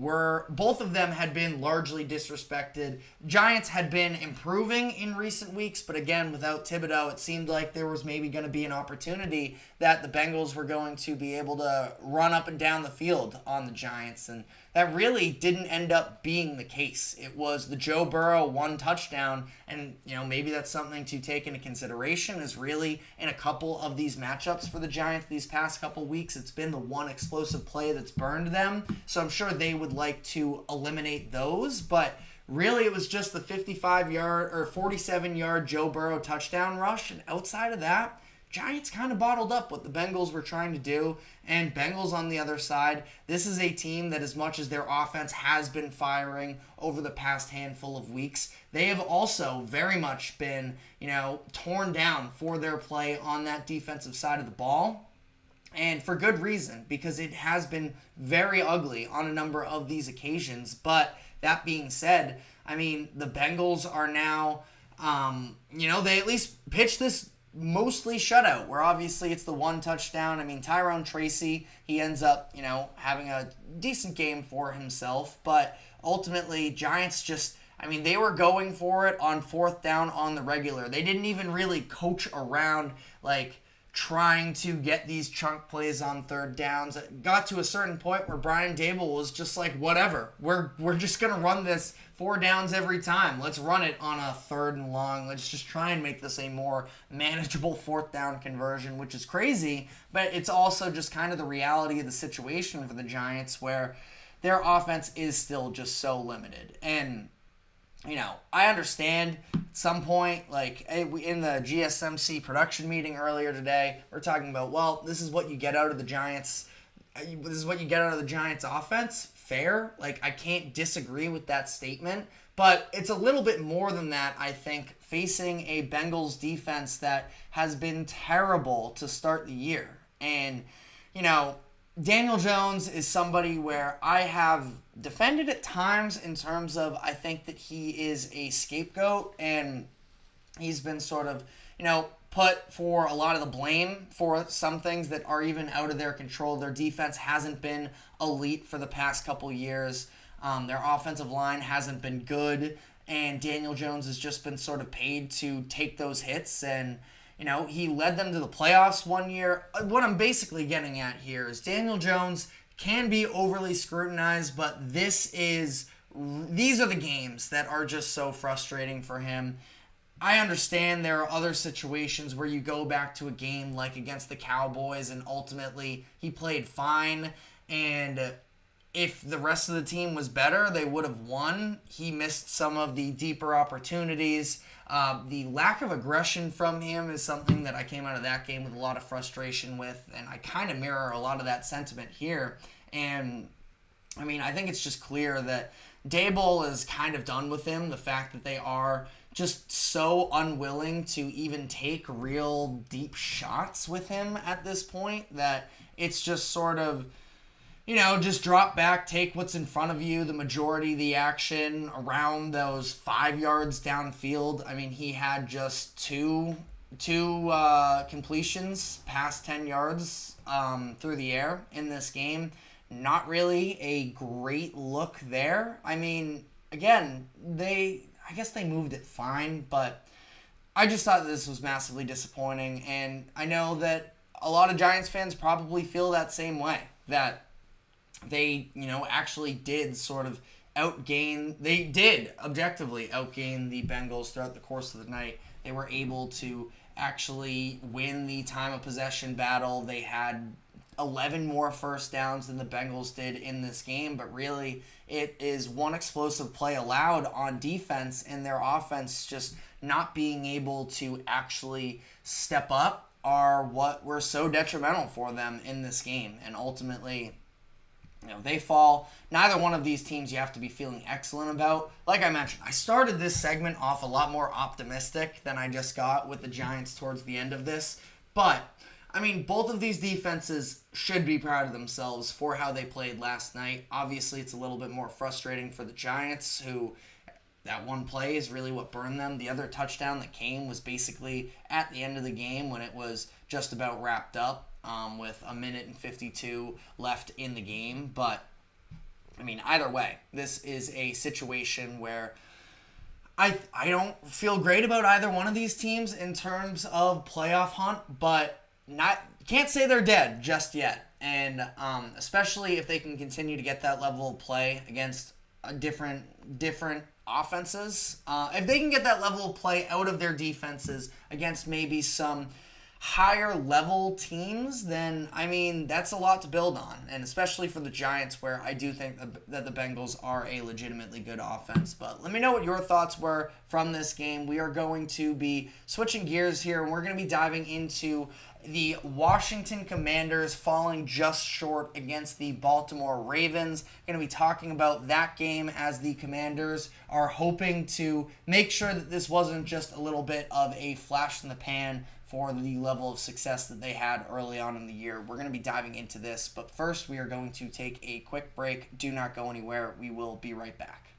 both of them had been largely disrespected. Giants had been improving in recent weeks, but again, without Thibodeau, it seemed like there was maybe going to be an opportunity that the Bengals were going to be able to run up and down the field on the Giants, and that really didn't end up being the case. It was the Joe Burrow 1 touchdown, and maybe that's something to take into consideration, is really in a couple of these matchups for the Giants these past couple weeks, it's been the one explosive play that's burned them. So I'm sure they would like to eliminate those, but really it was just the 55-yard or 47-yard Joe Burrow touchdown rush, and outside of that, Giants kind of bottled up what the Bengals were trying to do. And Bengals on the other side, this is a team that, as much as their offense has been firing over the past handful of weeks, they have also very much been, torn down for their play on that defensive side of the ball. And for good reason, because it has been very ugly on a number of these occasions. But that being said, I mean, the Bengals are now, they at least pitched this mostly shutout, where obviously it's the 1 touchdown. I mean, Tyrone Tracy, he ends up, having a decent game for himself, but ultimately Giants just, they were going for it on 4th down on the regular. They didn't even really coach around, trying to get these chunk plays on 3rd downs. It got to a certain point where Brian Dable was just like, whatever, we're just going to run this 4 downs every time. Let's run it on a 3rd and long. Let's just try and make this a more manageable 4th down conversion, which is crazy, but it's also just kind of the reality of the situation for the Giants, where their offense is still just so limited. And I understand at some point, in the GSMC production meeting earlier today, we're talking about, well, this is what you get out of the Giants. This is what you get out of the Giants offense. fair. Like, I can't disagree with that statement. But it's a little bit more than that, I think, facing a Bengals defense that has been terrible to start the year. And, you know, Daniel Jones is somebody where I have defended at times in terms of I think that he is a scapegoat, and he's been sort of, you know, put for a lot of the blame for some things that are even out of their control. Their defense hasn't been elite for the past couple years. Their offensive line hasn't been good, and Daniel Jones has just been sort of paid to take those hits. And, you know, he led them to the playoffs one year. What I'm basically getting at here is Daniel Jones can be overly scrutinized, but these are the games that are just so frustrating for him. I understand there are other situations where you go back to a game like against the Cowboys and ultimately he played fine, and if the rest of the team was better, they would have won. He missed some of the deeper opportunities. The lack of aggression from him is something that I came out of that game with a lot of frustration with, and I kind of mirror a lot of that sentiment here. And, I mean, I think it's just clear that Daboll is kind of done with him. The fact that they are just so unwilling to even take real deep shots with him at this point that it's just sort of, you know, just drop back, take what's in front of you, the majority of the action around those 5 yards downfield. I mean, he had just two completions past 10 yards through the air in this game. Not really a great look there. I mean, again, I guess they moved it fine, but I just thought this was massively disappointing, and I know that a lot of Giants fans probably feel that same way, that they, you know, actually did sort of they did objectively outgain the Bengals throughout the course of the night. They were able to actually win the time of possession battle. They had 11 more first downs than the Bengals did in this game, but really it is one explosive play allowed on defense and their offense just not being able to actually step up are what were so detrimental for them in this game. And ultimately, you know, they fall. Neither one of these teams you have to be feeling excellent about. Like I mentioned, I started this segment off a lot more optimistic than I just got with the Giants towards the end of this. But, I mean, both of these defenses should be proud of themselves for how they played last night. Obviously, it's a little bit more frustrating for the Giants, who that one play is really what burned them. The other touchdown that came was basically at the end of the game when it was just about wrapped up. With a minute and 52 left in the game. But, I mean, either way, this is a situation where I don't feel great about either one of these teams in terms of playoff hunt, but can't say they're dead just yet. And especially if they can continue to get that level of play against different offenses. If they can get that level of play out of their defenses against maybe some higher level teams, then, I mean, that's a lot to build on. And especially for the Giants, where I do think that the Bengals are a legitimately good offense. But let me know what your thoughts were from this game. We are going to be switching gears here, and we're going to be diving into the Washington Commanders falling just short against the Baltimore Ravens. Going to be talking about that game as the Commanders are hoping to make sure that this wasn't just a little bit of a flash in the pan for the level of success that they had early on in the year. We're going to be diving into this, but first we are going to take a quick break. Do not go anywhere. We will be right back.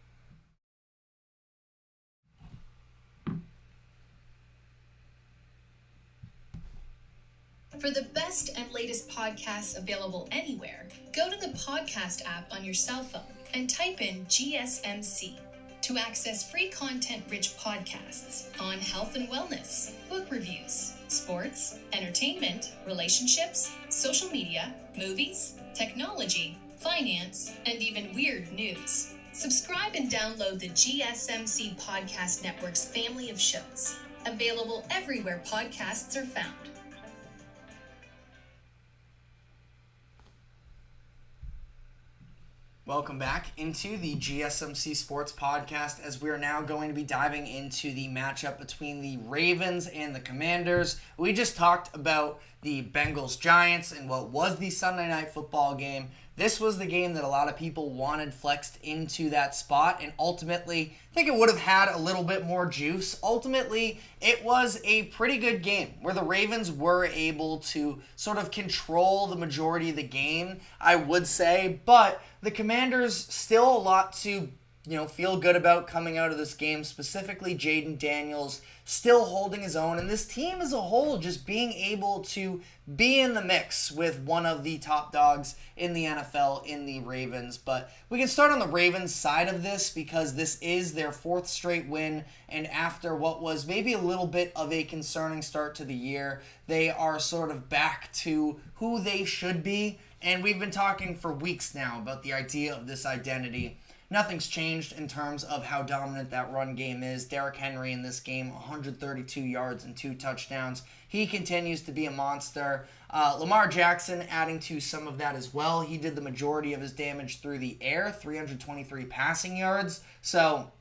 For the best and latest podcasts available anywhere, go to the podcast app on your cell phone and type in GSMC to access free content-rich podcasts on health and wellness, book reviews, sports, entertainment, relationships, social media, movies, technology, finance, and even weird news. Subscribe and download the GSMC Podcast Network's family of shows, available everywhere podcasts are found. Welcome back into the GSMC Sports Podcast, as we are now going to be diving into the matchup between the Ravens and the Commanders. We just talked about the Bengals-Giants and what was the Sunday Night Football game. this was the game that a lot of people wanted flexed into that spot, and ultimately, I think it would have had a little bit more juice. Ultimately, it was a pretty good game where the Ravens were able to sort of control the majority of the game, I would say, but the Commanders still a lot to feel good about coming out of this game, specifically Jayden Daniels still holding his own, and this team as a whole just being able to be in the mix with one of the top dogs in the NFL in the Ravens. But we can start on the Ravens side of this because this is their 4th straight win, and after what was maybe a little bit of a concerning start to the year, they are sort of back to who they should be, and we've been talking for weeks now about the idea of this identity. Nothing's changed in terms of how dominant that run game is. Derrick Henry in this game, 132 yards and 2 touchdowns. He continues to be a monster. Lamar Jackson adding to some of that as well. He did the majority of his damage through the air, 323 passing yards. So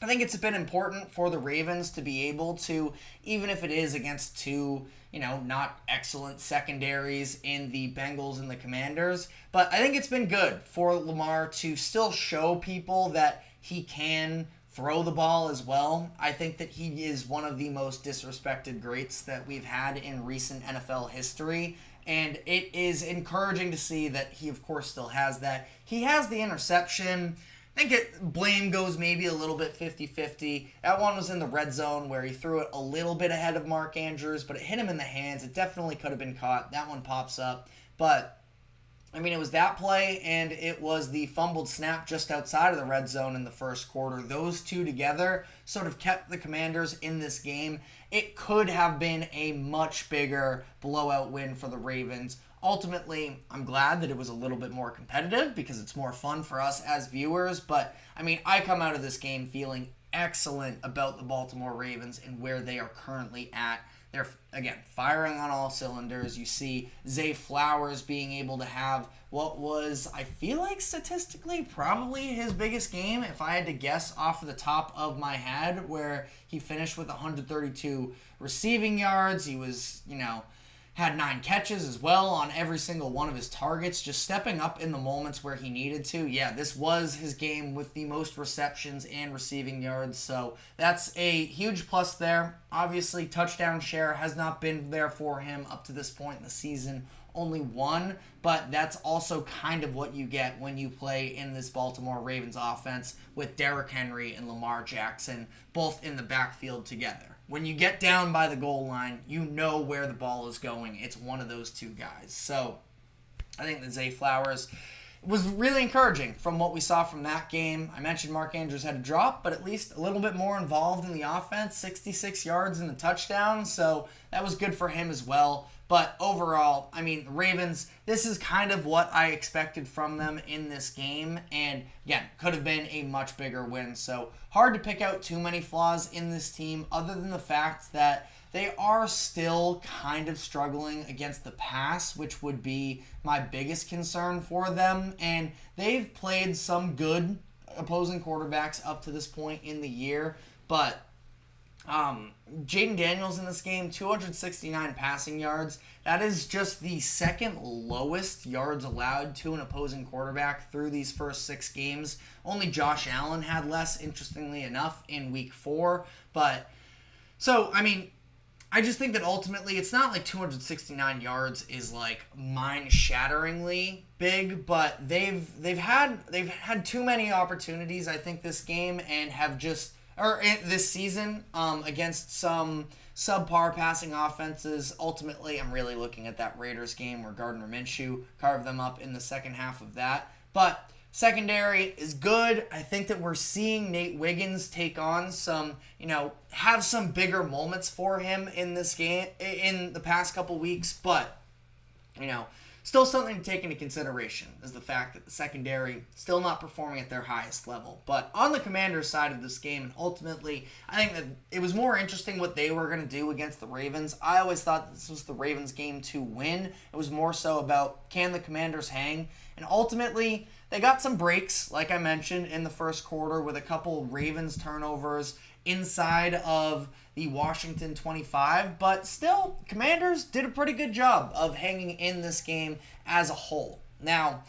I think it's been important for the Ravens to be able to, even if it is against two, not excellent secondaries in the Bengals and the Commanders, but I think it's been good for Lamar to still show people that he can throw the ball as well. I think that he is one of the most disrespected greats that we've had in recent NFL history, and it is encouraging to see that he, of course, still has that. He has the interception. I think blame goes maybe a little bit 50-50. That one was in the red zone where he threw it a little bit ahead of Mark Andrews, but it hit him in the hands. It definitely could have been caught. That one pops up. But, it was that play, and it was the fumbled snap just outside of the red zone in the first quarter. Those two together sort of kept the Commanders in this game. It could have been a much bigger blowout win for the Ravens. Ultimately, I'm glad that it was a little bit more competitive because it's more fun for us as viewers. But, I come out of this game feeling excellent about the Baltimore Ravens and where they are currently at. They're, again, firing on all cylinders. You see Zay Flowers being able to have what was, I feel like statistically, probably his biggest game, if I had to guess off the top of my head, where he finished with 132 receiving yards. He was, had 9 catches as well on every single one of his targets, just stepping up in the moments where he needed to. Yeah, this was his game with the most receptions and receiving yards, so that's a huge plus there. Obviously, touchdown share has not been there for him up to this point in the season, only 1, but that's also kind of what you get when you play in this Baltimore Ravens offense with Derrick Henry and Lamar Jackson both in the backfield together. When you get down by the goal line, you know where the ball is going. It's one of those two guys. So I think that Zay Flowers was really encouraging from what we saw from that game. I mentioned Mark Andrews had a drop, but at least a little bit more involved in the offense, 66 yards in the touchdown. So that was good for him as well. But overall, the Ravens, this is kind of what I expected from them in this game. And again, could have been a much bigger win. So hard to pick out too many flaws in this team other than the fact that they are still kind of struggling against the pass, which would be my biggest concern for them. And they've played some good opposing quarterbacks up to this point in the year. But Jayden Daniels in this game, 269 passing yards. That is just the second lowest yards allowed to an opposing quarterback through these first 6 games. Only Josh Allen had less, interestingly enough, in week 4. But, so, I just think that ultimately it's not like 269 yards is like mind-shatteringly big, but they've had too many opportunities, I think, this game, and have just this season against some subpar passing offenses. Ultimately, I'm really looking at that Raiders game where Gardner Minshew carved them up in the second half of that. But secondary is good. I think that we're seeing Nate Wiggins take on some, have some bigger moments for him in this game in the past couple weeks. But, still something to take into consideration is the fact that the secondary still not performing at their highest level. But on the Commanders side of this game, and ultimately, I think that it was more interesting what they were going to do against the Ravens. I always thought this was the Ravens' game to win. It was more so about, can the Commanders hang? And ultimately, they got some breaks, like I mentioned, in the first quarter with a couple Ravens turnovers inside of the Washington 25, but still, Commanders did a pretty good job of hanging in this game as a whole. Now,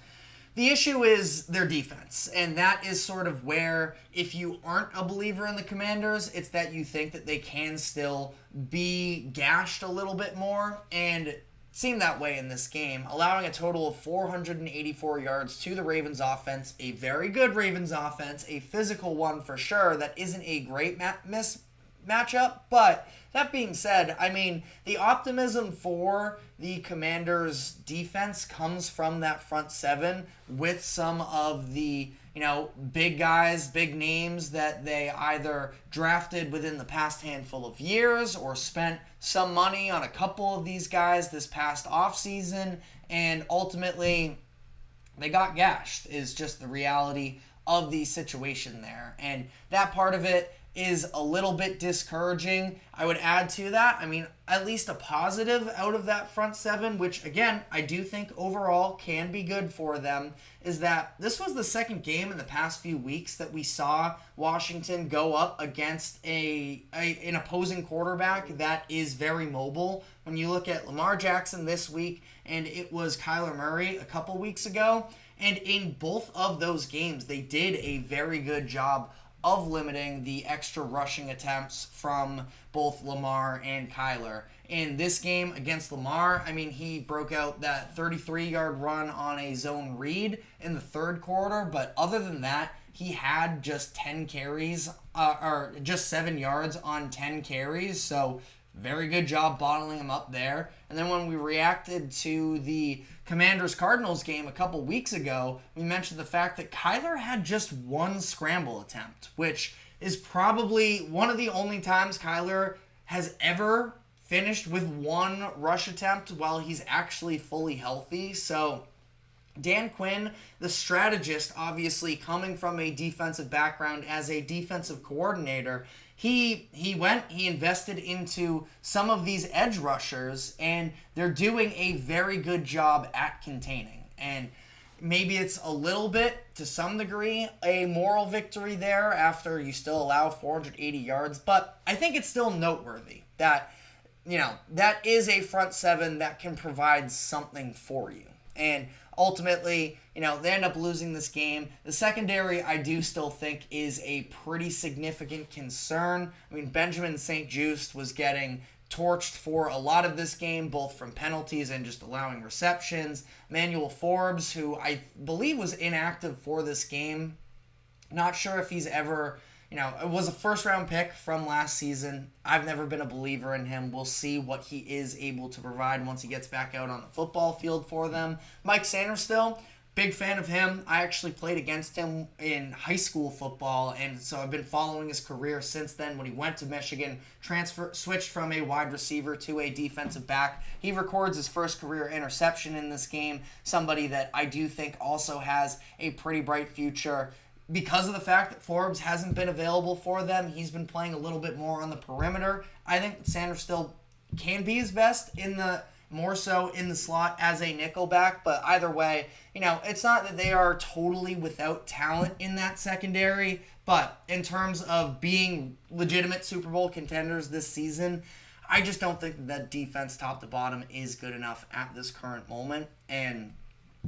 The issue is their defense, and that is sort of where, if you aren't a believer in the Commanders, it's that you think that they can still be gashed a little bit more, and it seemed that way in this game, allowing a total of 484 yards to the Ravens offense, a very good Ravens offense, a physical one for sure, that isn't a great matchup, but that being said, I mean, the optimism for the Commanders' defense comes from that front seven with some of the, big guys, big names that they either drafted within the past handful of years or spent some money on a couple of these guys this past offseason, and ultimately they got gashed, is just the reality of the situation there. And that part of it is a little bit discouraging. I would add to that, at least a positive out of that front seven, which again, I do think overall can be good for them, is that this was the second game in the past few weeks that we saw Washington go up against an opposing quarterback that is very mobile. When you look at Lamar Jackson this week, and it was Kyler Murray a couple weeks ago, and in both of those games, they did a very good job of limiting the extra rushing attempts from both Lamar and Kyler. In this game against Lamar, he broke out that 33-yard run on a zone read in the third quarter, but other than that, he had just 10 carries, or just 7 yards on 10 carries, so very good job bottling him up there. And then when we reacted to the Commanders-Cardinals game a couple weeks ago, we mentioned the fact that Kyler had just one scramble attempt, which is probably one of the only times Kyler has ever finished with one rush attempt while he's actually fully healthy. So Dan Quinn, the strategist, obviously coming from a defensive background as a defensive coordinator, he invested into some of these edge rushers, and they're doing a very good job at containing. And maybe it's a little bit, to some degree, a moral victory there after you still allow 480 yards, but I think it's still noteworthy that, that is a front seven that can provide something for you. And ultimately, they end up losing this game. The secondary, I do still think, is a pretty significant concern. Benjamin St-Juste was getting torched for a lot of this game, both from penalties and just allowing receptions. Emmanuel Forbes, who I believe was inactive for this game, not sure if he's ever... it was a first-round pick from last season. I've never been a believer in him. We'll see what he is able to provide once he gets back out on the football field for them. Mike Sanderstill, big fan of him. I actually played against him in high school football, and so I've been following his career since then. When he went to Michigan, switched from a wide receiver to a defensive back. He records his first career interception in this game, somebody that I do think also has a pretty bright future. Because of the fact that Forbes hasn't been available for them, he's been playing a little bit more on the perimeter. I think Sanders still can be his best more so in the slot as a nickelback, but either way, it's not that they are totally without talent in that secondary, but in terms of being legitimate Super Bowl contenders this season, I just don't think that defense top to bottom is good enough at this current moment, and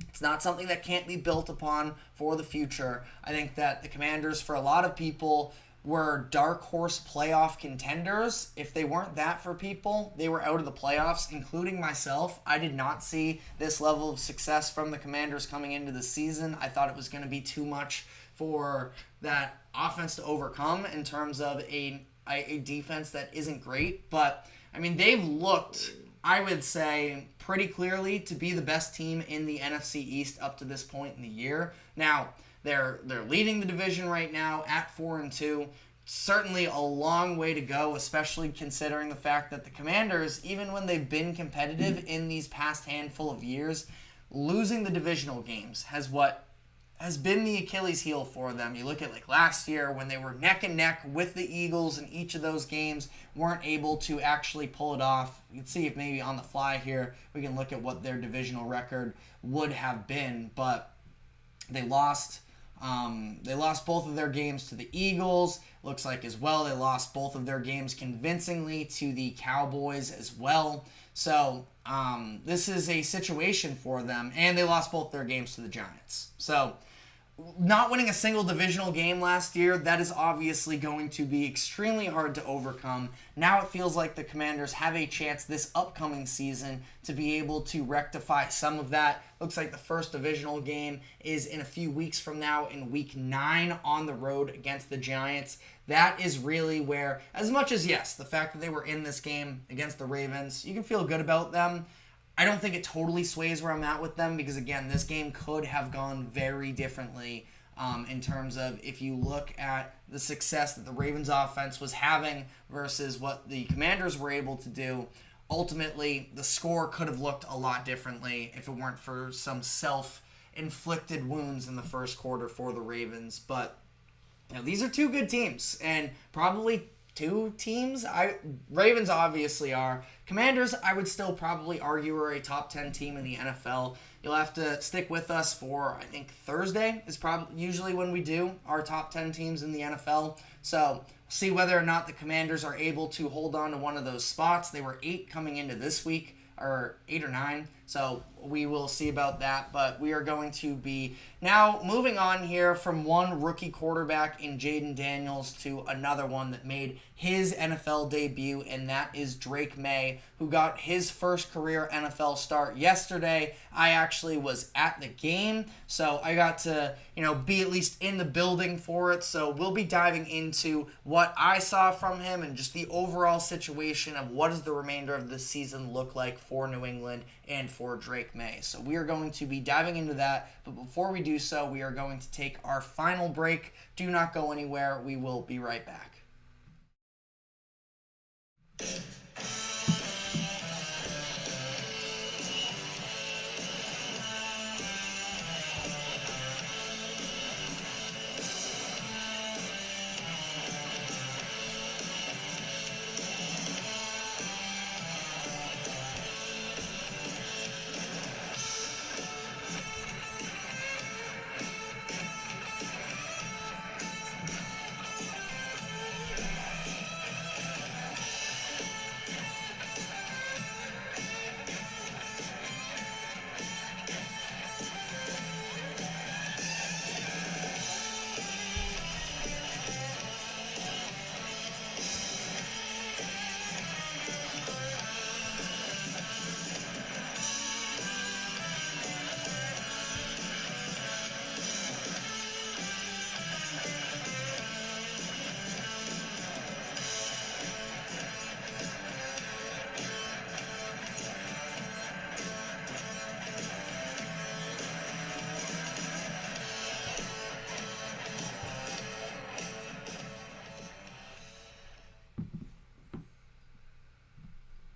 it's not something that can't be built upon for the future. I think that the Commanders, for a lot of people, were dark horse playoff contenders. If they weren't that for people, they were out of the playoffs, including myself. I did not see this level of success from the Commanders coming into the season. I thought it was going to be too much for that offense to overcome in terms of a defense that isn't great. But, they've looked, I would say, pretty clearly to be the best team in the NFC East up to this point in the year. Now, they're leading the division right now at 4-2. Certainly a long way to go, especially considering the fact that the Commanders, even when they've been competitive in these past handful of years, losing the divisional games has been the Achilles heel for them. You look at last year when they were neck and neck with the Eagles in each of those games, weren't able to actually pull it off. You can see if maybe on the fly here we can look at what their divisional record would have been, but they lost both of their games to the Eagles. Looks like as well they lost both of their games convincingly to the Cowboys as well. So this is a situation for them, and they lost both their games to the Giants. So not winning a single divisional game last year, that is obviously going to be extremely hard to overcome. Now it feels like the Commanders have a chance this upcoming season to be able to rectify some of that. Looks like the first divisional game is in a few weeks from now in week 9 on the road against the Giants. That is really where, as much as yes, the fact that they were in this game against the Ravens, you can feel good about them. I don't think it totally sways where I'm at with them because, again, this game could have gone very differently in terms of if you look at the success that the Ravens offense was having versus what the Commanders were able to do. Ultimately, the score could have looked a lot differently if it weren't for some self-inflicted wounds in the first quarter for the Ravens. But these are two good teams, and probably two teams. Ravens obviously are. Commanders, I would still probably argue, are a top 10 team in the NFL. You'll have to stick with us for, I think, Thursday is probably usually when we do our top 10 teams in the NFL. So see whether or not the Commanders are able to hold on to one of those spots. They were 8 coming into this week, or 8 or 9. So we will see about that. But we are going to be now moving on here from one rookie quarterback in Jaden Daniels to another one that made his NFL debut, and that is Drake Maye, who got his first career NFL start yesterday. I actually was at the game, so I got to, be at least in the building for it. So we'll be diving into what I saw from him and just the overall situation of what does the remainder of the season look like for New England and for Drake Maye. So we are going to be diving into that, but before we do so, we are going to take our final break. Do not go anywhere. We will be right back.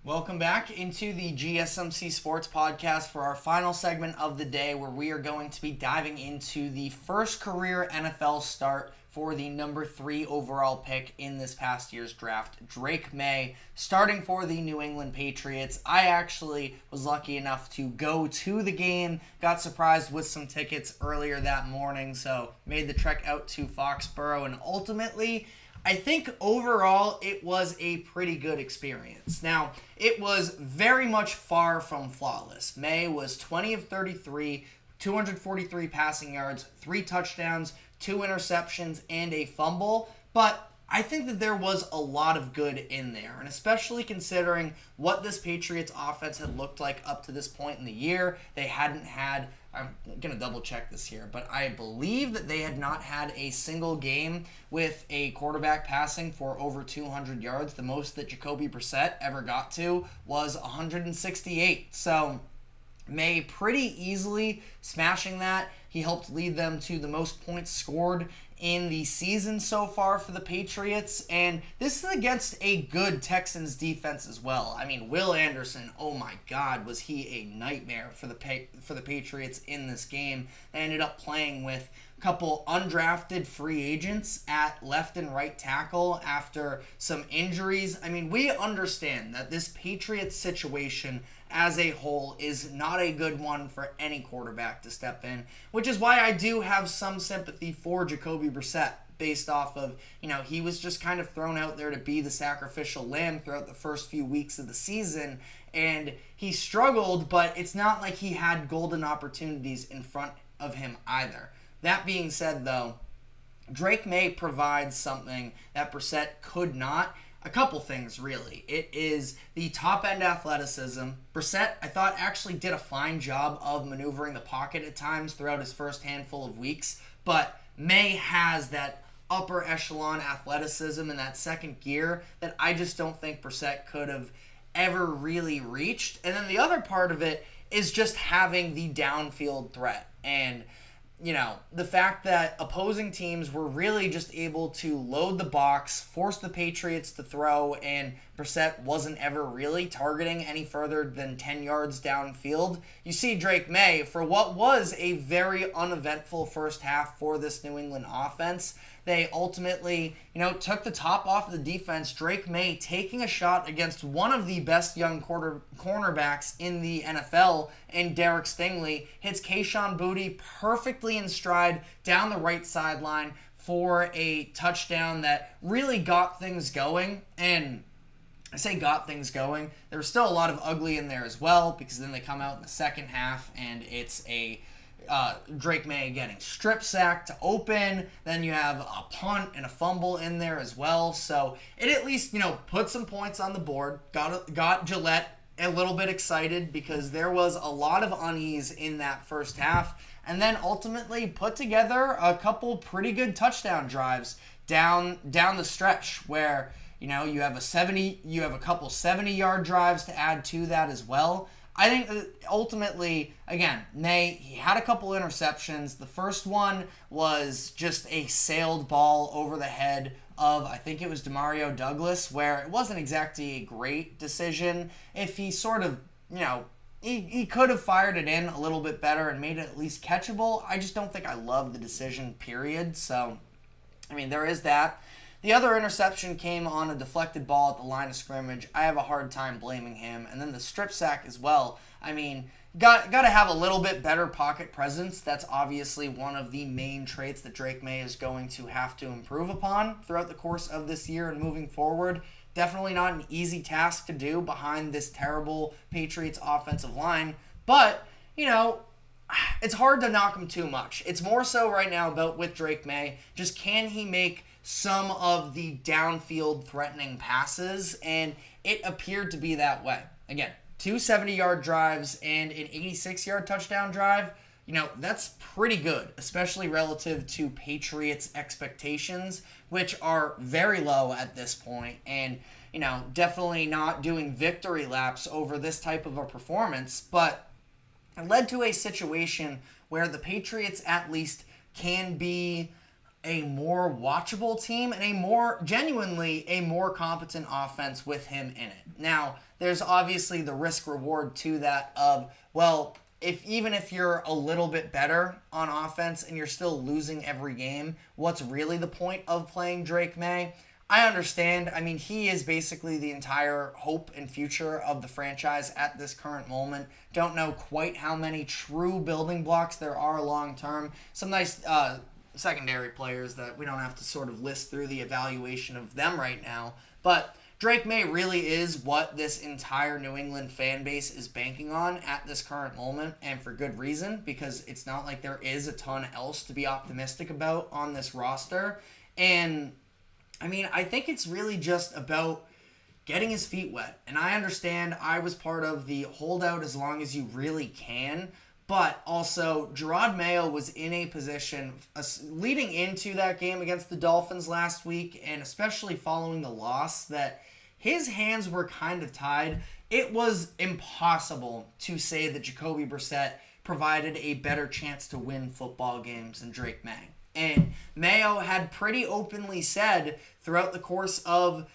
Welcome back into the GSMC Sports Podcast for our final segment of the day, where we are going to be diving into the first career NFL start for the number 3 overall pick in this past year's draft, Drake Maye, starting for the New England Patriots. I actually was lucky enough to go to the game, got surprised with some tickets earlier that morning, so made the trek out to Foxborough, and ultimately, I think overall it was a pretty good experience. Now, it was very much far from flawless. Maye was 20 of 33, 243 passing yards, 3 touchdowns, 2 interceptions, and a fumble. But I think that there was a lot of good in there, and especially considering what this Patriots offense had looked like up to this point in the year. They hadn't had, I'm going to double check this here, but I believe that they had not had a single game with a quarterback passing for over 200 yards. The most that Jacoby Brissett ever got to was 168. So Maye pretty easily smashing that. He helped lead them to the most points scored in the season so far for the Patriots, and this is against a good Texans defense as well. I mean, Will Anderson, oh my God, was he a nightmare for the Patriots in this game. They ended up playing with a couple undrafted free agents at left and right tackle after some injuries. I mean, we understand that this Patriots situation as a whole is not a good one for any quarterback to step in, which is why I do have some sympathy for Jacoby Brissett based off of, he was just kind of thrown out there to be the sacrificial lamb throughout the first few weeks of the season, and he struggled, but it's not like he had golden opportunities in front of him either. That being said, though, Drake Maye provides something that Brissett could not. A couple things, really. It is the top-end athleticism. Brissett, I thought, actually did a fine job of maneuvering the pocket at times throughout his first handful of weeks, but Maye has that upper echelon athleticism in that second gear that I just don't think Brissett could have ever really reached. And then the other part of it is just having the downfield threat. And the fact that opposing teams were really just able to load the box, force the Patriots to throw, and Brissett wasn't ever really targeting any further than 10 yards downfield. You see Drake Maye, for what was a very uneventful first half for this New England offense, they ultimately, took the top off of the defense. Drake Maye taking a shot against one of the best young cornerbacks in the NFL, and Derek Stingley hits Kayshon Boutte perfectly in stride down the right sideline for a touchdown that really got things going. And I say got things going. There was still a lot of ugly in there as well, because then they come out in the second half and it's a Drake Maye getting strip sacked to open. Then you have a punt and a fumble in there as well. So it at least, put some points on the board. Got Gillette a little bit excited because there was a lot of unease in that first half. And then ultimately put together a couple pretty good touchdown drives down the stretch where, you have a couple 70-yard drives to add to that as well. I think that ultimately, again, Maye, he had a couple interceptions. The first one was just a sailed ball over the head of, I think it was Demario Douglas, where it wasn't exactly a great decision. If he sort of, he could have fired it in a little bit better and made it at least catchable. I just don't think I love the decision, period. So, there is that. The other interception came on a deflected ball at the line of scrimmage. I have a hard time blaming him. And then the strip sack as well. Got to have a little bit better pocket presence. That's obviously one of the main traits that Drake Maye is going to have to improve upon throughout the course of this year and moving forward. Definitely not an easy task to do behind this terrible Patriots offensive line. But, it's hard to knock him too much. It's more so right now about with Drake Maye, just can he make some of the downfield threatening passes, and it appeared to be that way. Again, 2 70-yard drives and an 86-yard touchdown drive, that's pretty good, especially relative to Patriots' expectations, which are very low at this point, and, definitely not doing victory laps over this type of a performance, but it led to a situation where the Patriots at least can be a more watchable team and genuinely a more competent offense with him in it. Now, there's obviously the risk reward to that of, well, even if you're a little bit better on offense and you're still losing every game, what's really the point of playing Drake Maye? I understand. He is basically the entire hope and future of the franchise at this current moment. Don't know quite how many true building blocks there are long term. Some nice secondary players that we don't have to sort of list through the evaluation of them right now. But Drake Maye really is what this entire New England fan base is banking on at this current moment, and for good reason, because it's not like there is a ton else to be optimistic about on this roster. And I think it's really just about getting his feet wet. And I understand I was part of the holdout as long as you really can, but also Jerod Mayo was in a position leading into that game against the Dolphins last week, and especially following the loss, that his hands were kind of tied. It was impossible to say that Jacoby Brissett provided a better chance to win football games than Drake Maye. And Mayo had pretty openly said throughout the course of,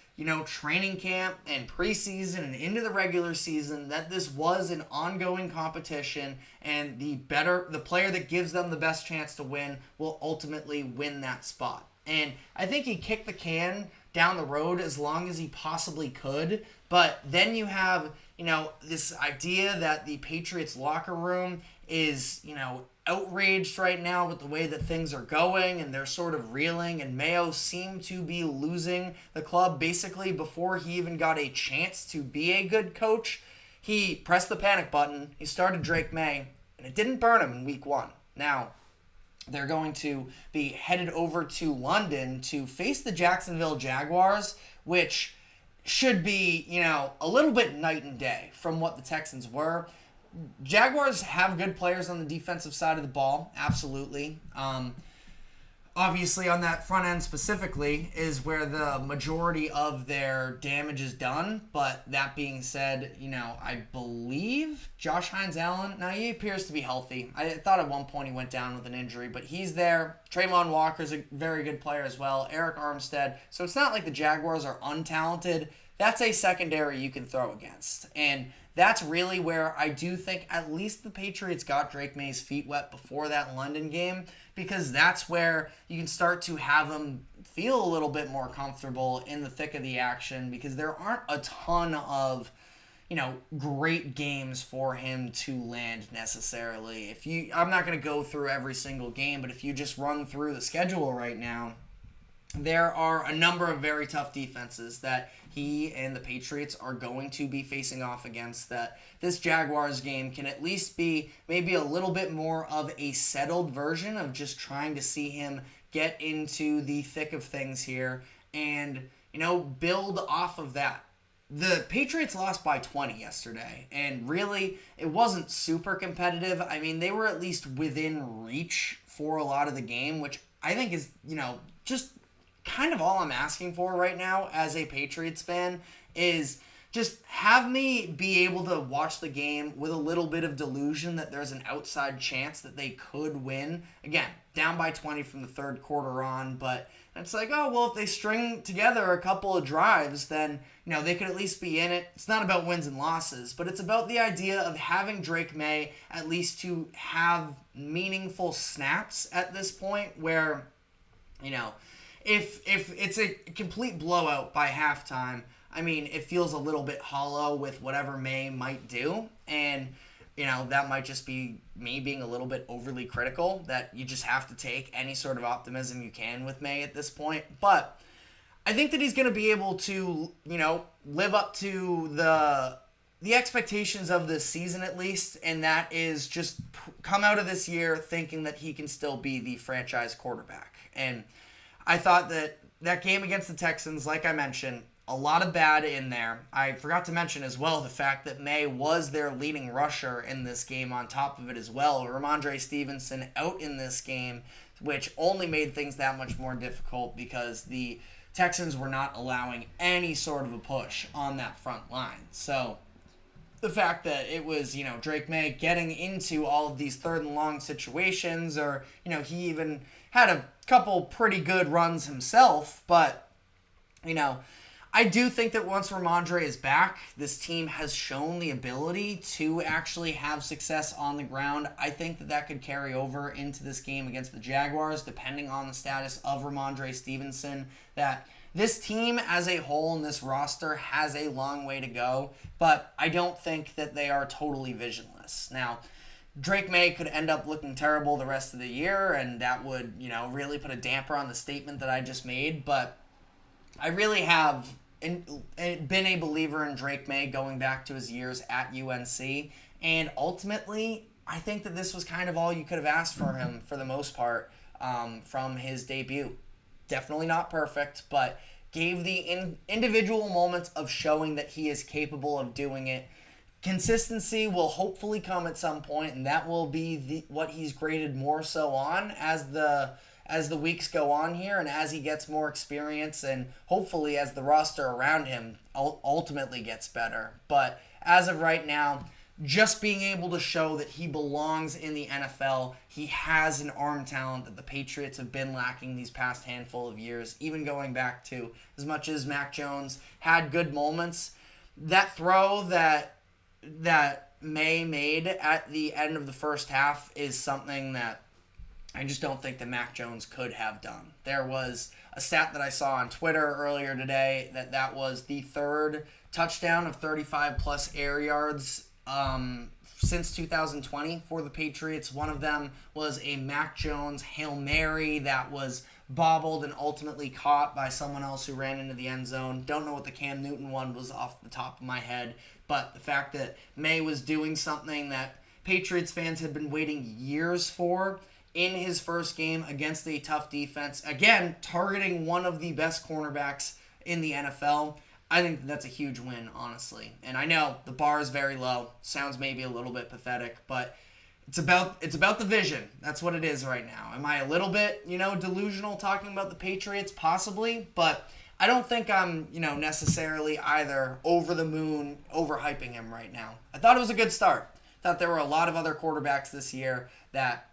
training camp and preseason and into the regular season that this was an ongoing competition, and the player that gives them the best chance to win will ultimately win that spot. And I think he kicked the can down the road as long as he possibly could. But then you have, this idea that the Patriots locker room is, outraged right now with the way that things are going, and they're sort of reeling, and Mayo seemed to be losing the club basically before he even got a chance to be a good coach. he pressed the panic button, he started Drake Maye, and it didn't burn him in week 1. Now, they're going to be headed over to London to face the Jacksonville Jaguars, which should be, a little bit night and day from what the Texans were. Jaguars have good players on the defensive side of the ball, absolutely. Obviously, on that front end specifically is where the majority of their damage is done. But that being said, I believe Josh Hines-Allen, now he appears to be healthy. I thought at one point he went down with an injury, but he's there. Trayvon Walker's a very good player as well. Eric Armstead. So it's not like the Jaguars are untalented. That's a secondary you can throw against. And that's really where I do think at least the Patriots got Drake Maye's feet wet before that London game, because that's where you can start to have him feel a little bit more comfortable in the thick of the action, because there aren't a ton of, great games for him to land necessarily. I'm not going to go through every single game, but if you just run through the schedule right now, there are a number of very tough defenses that he and the Patriots are going to be facing off against, that this Jaguars game can at least be maybe a little bit more of a settled version of just trying to see him get into the thick of things here and, build off of that. The Patriots lost by 20 yesterday, and really, it wasn't super competitive. I mean, they were at least within reach for a lot of the game, which I think is, just kind of all I'm asking for right now as a Patriots fan, is just have me be able to watch the game with a little bit of delusion that there's an outside chance that they could win. Again, down by 20 from the third quarter on, but it's like, oh, well, if they string together a couple of drives, then, they could at least be in it. It's not about wins and losses, but it's about the idea of having Drake Maye at least to have meaningful snaps at this point where, if it's a complete blowout by halftime, I mean, it feels a little bit hollow with whatever Maye might do. And, that might just be me being a little bit overly critical, that you just have to take any sort of optimism you can with Maye at this point. But I think that he's going to be able to, live up to the expectations of this season at least. And that is just come out of this year thinking that he can still be the franchise quarterback. And I thought that game against the Texans, like I mentioned, a lot of bad in there. I forgot to mention as well the fact that Maye was their leading rusher in this game on top of it as well. Ramondre Stevenson out in this game, which only made things that much more difficult because the Texans were not allowing any sort of a push on that front line. So the fact that it was, Drake Maye getting into all of these third and long situations, or, he even had a couple pretty good runs himself, but, I do think that once Ramondre is back, this team has shown the ability to actually have success on the ground. I think that could carry over into this game against the Jaguars, depending on the status of Ramondre Stevenson, that this team as a whole in this roster has a long way to go, but I don't think that they are totally visionless. Now, Drake Maye could end up looking terrible the rest of the year, and that would, really put a damper on the statement that I just made, but I really have been a believer in Drake Maye going back to his years at UNC, and ultimately, I think that this was kind of all you could have asked for him for the most part from his debut. Definitely not perfect, but gave the individual moments of showing that he is capable of doing it. Consistency will hopefully come at some point, and that will be what he's graded more so on as the weeks go on here, and as he gets more experience, and hopefully as the roster around him ultimately gets better. But as of right now, just being able to show that he belongs in the NFL, he has an arm talent that the Patriots have been lacking these past handful of years, even going back to as much as Mac Jones had good moments. That throw that Maye made at the end of the first half is something that I just don't think that Mac Jones could have done. There was a stat that I saw on Twitter earlier today that was the third touchdown of 35-plus air yards since 2020 for the Patriots. One of them was a Mac Jones Hail Mary that was bobbled and ultimately caught by someone else who ran into the end zone. Don't know what the Cam Newton one was off the top of my head, But the fact that Maye was doing something that Patriots fans had been waiting years for in his first game against a tough defense, again, targeting one of the best cornerbacks in the NFL, I think that's a huge win, honestly. And I know the bar is very low. Sounds maybe a little bit pathetic, but it's about the vision. That's what it is right now. Am I a little bit, delusional talking about the Patriots? Possibly, but I don't think I'm, necessarily either over the moon, overhyping him right now. I thought it was a good start. Thought there were a lot of other quarterbacks this year that,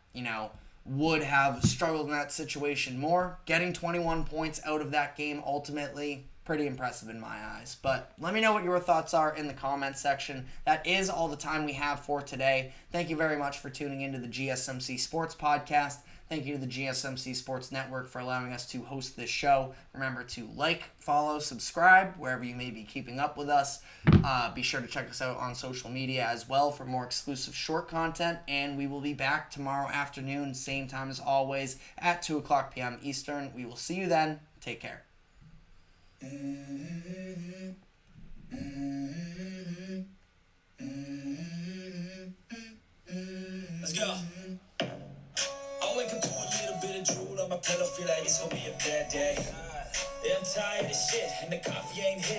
would have struggled in that situation more. Getting 21 points out of that game ultimately, pretty impressive in my eyes. But let me know what your thoughts are in the comments section. That is all the time we have for today. Thank you very much for tuning into the GSMC Sports Podcast. Thank you to the GSMC Sports Network for allowing us to host this show. Remember to like, follow, subscribe, wherever you may be keeping up with us. Be sure to check us out on social media as well for more exclusive short content. And we will be back tomorrow afternoon, same time as always, at 2 o'clock p.m. Eastern. We will see you then. Take care. Let's go. I wake up to a little bit of drool on my pillow, feel like it's gonna be a bad day. Yeah, I'm tired of shit, and the coffee ain't hit.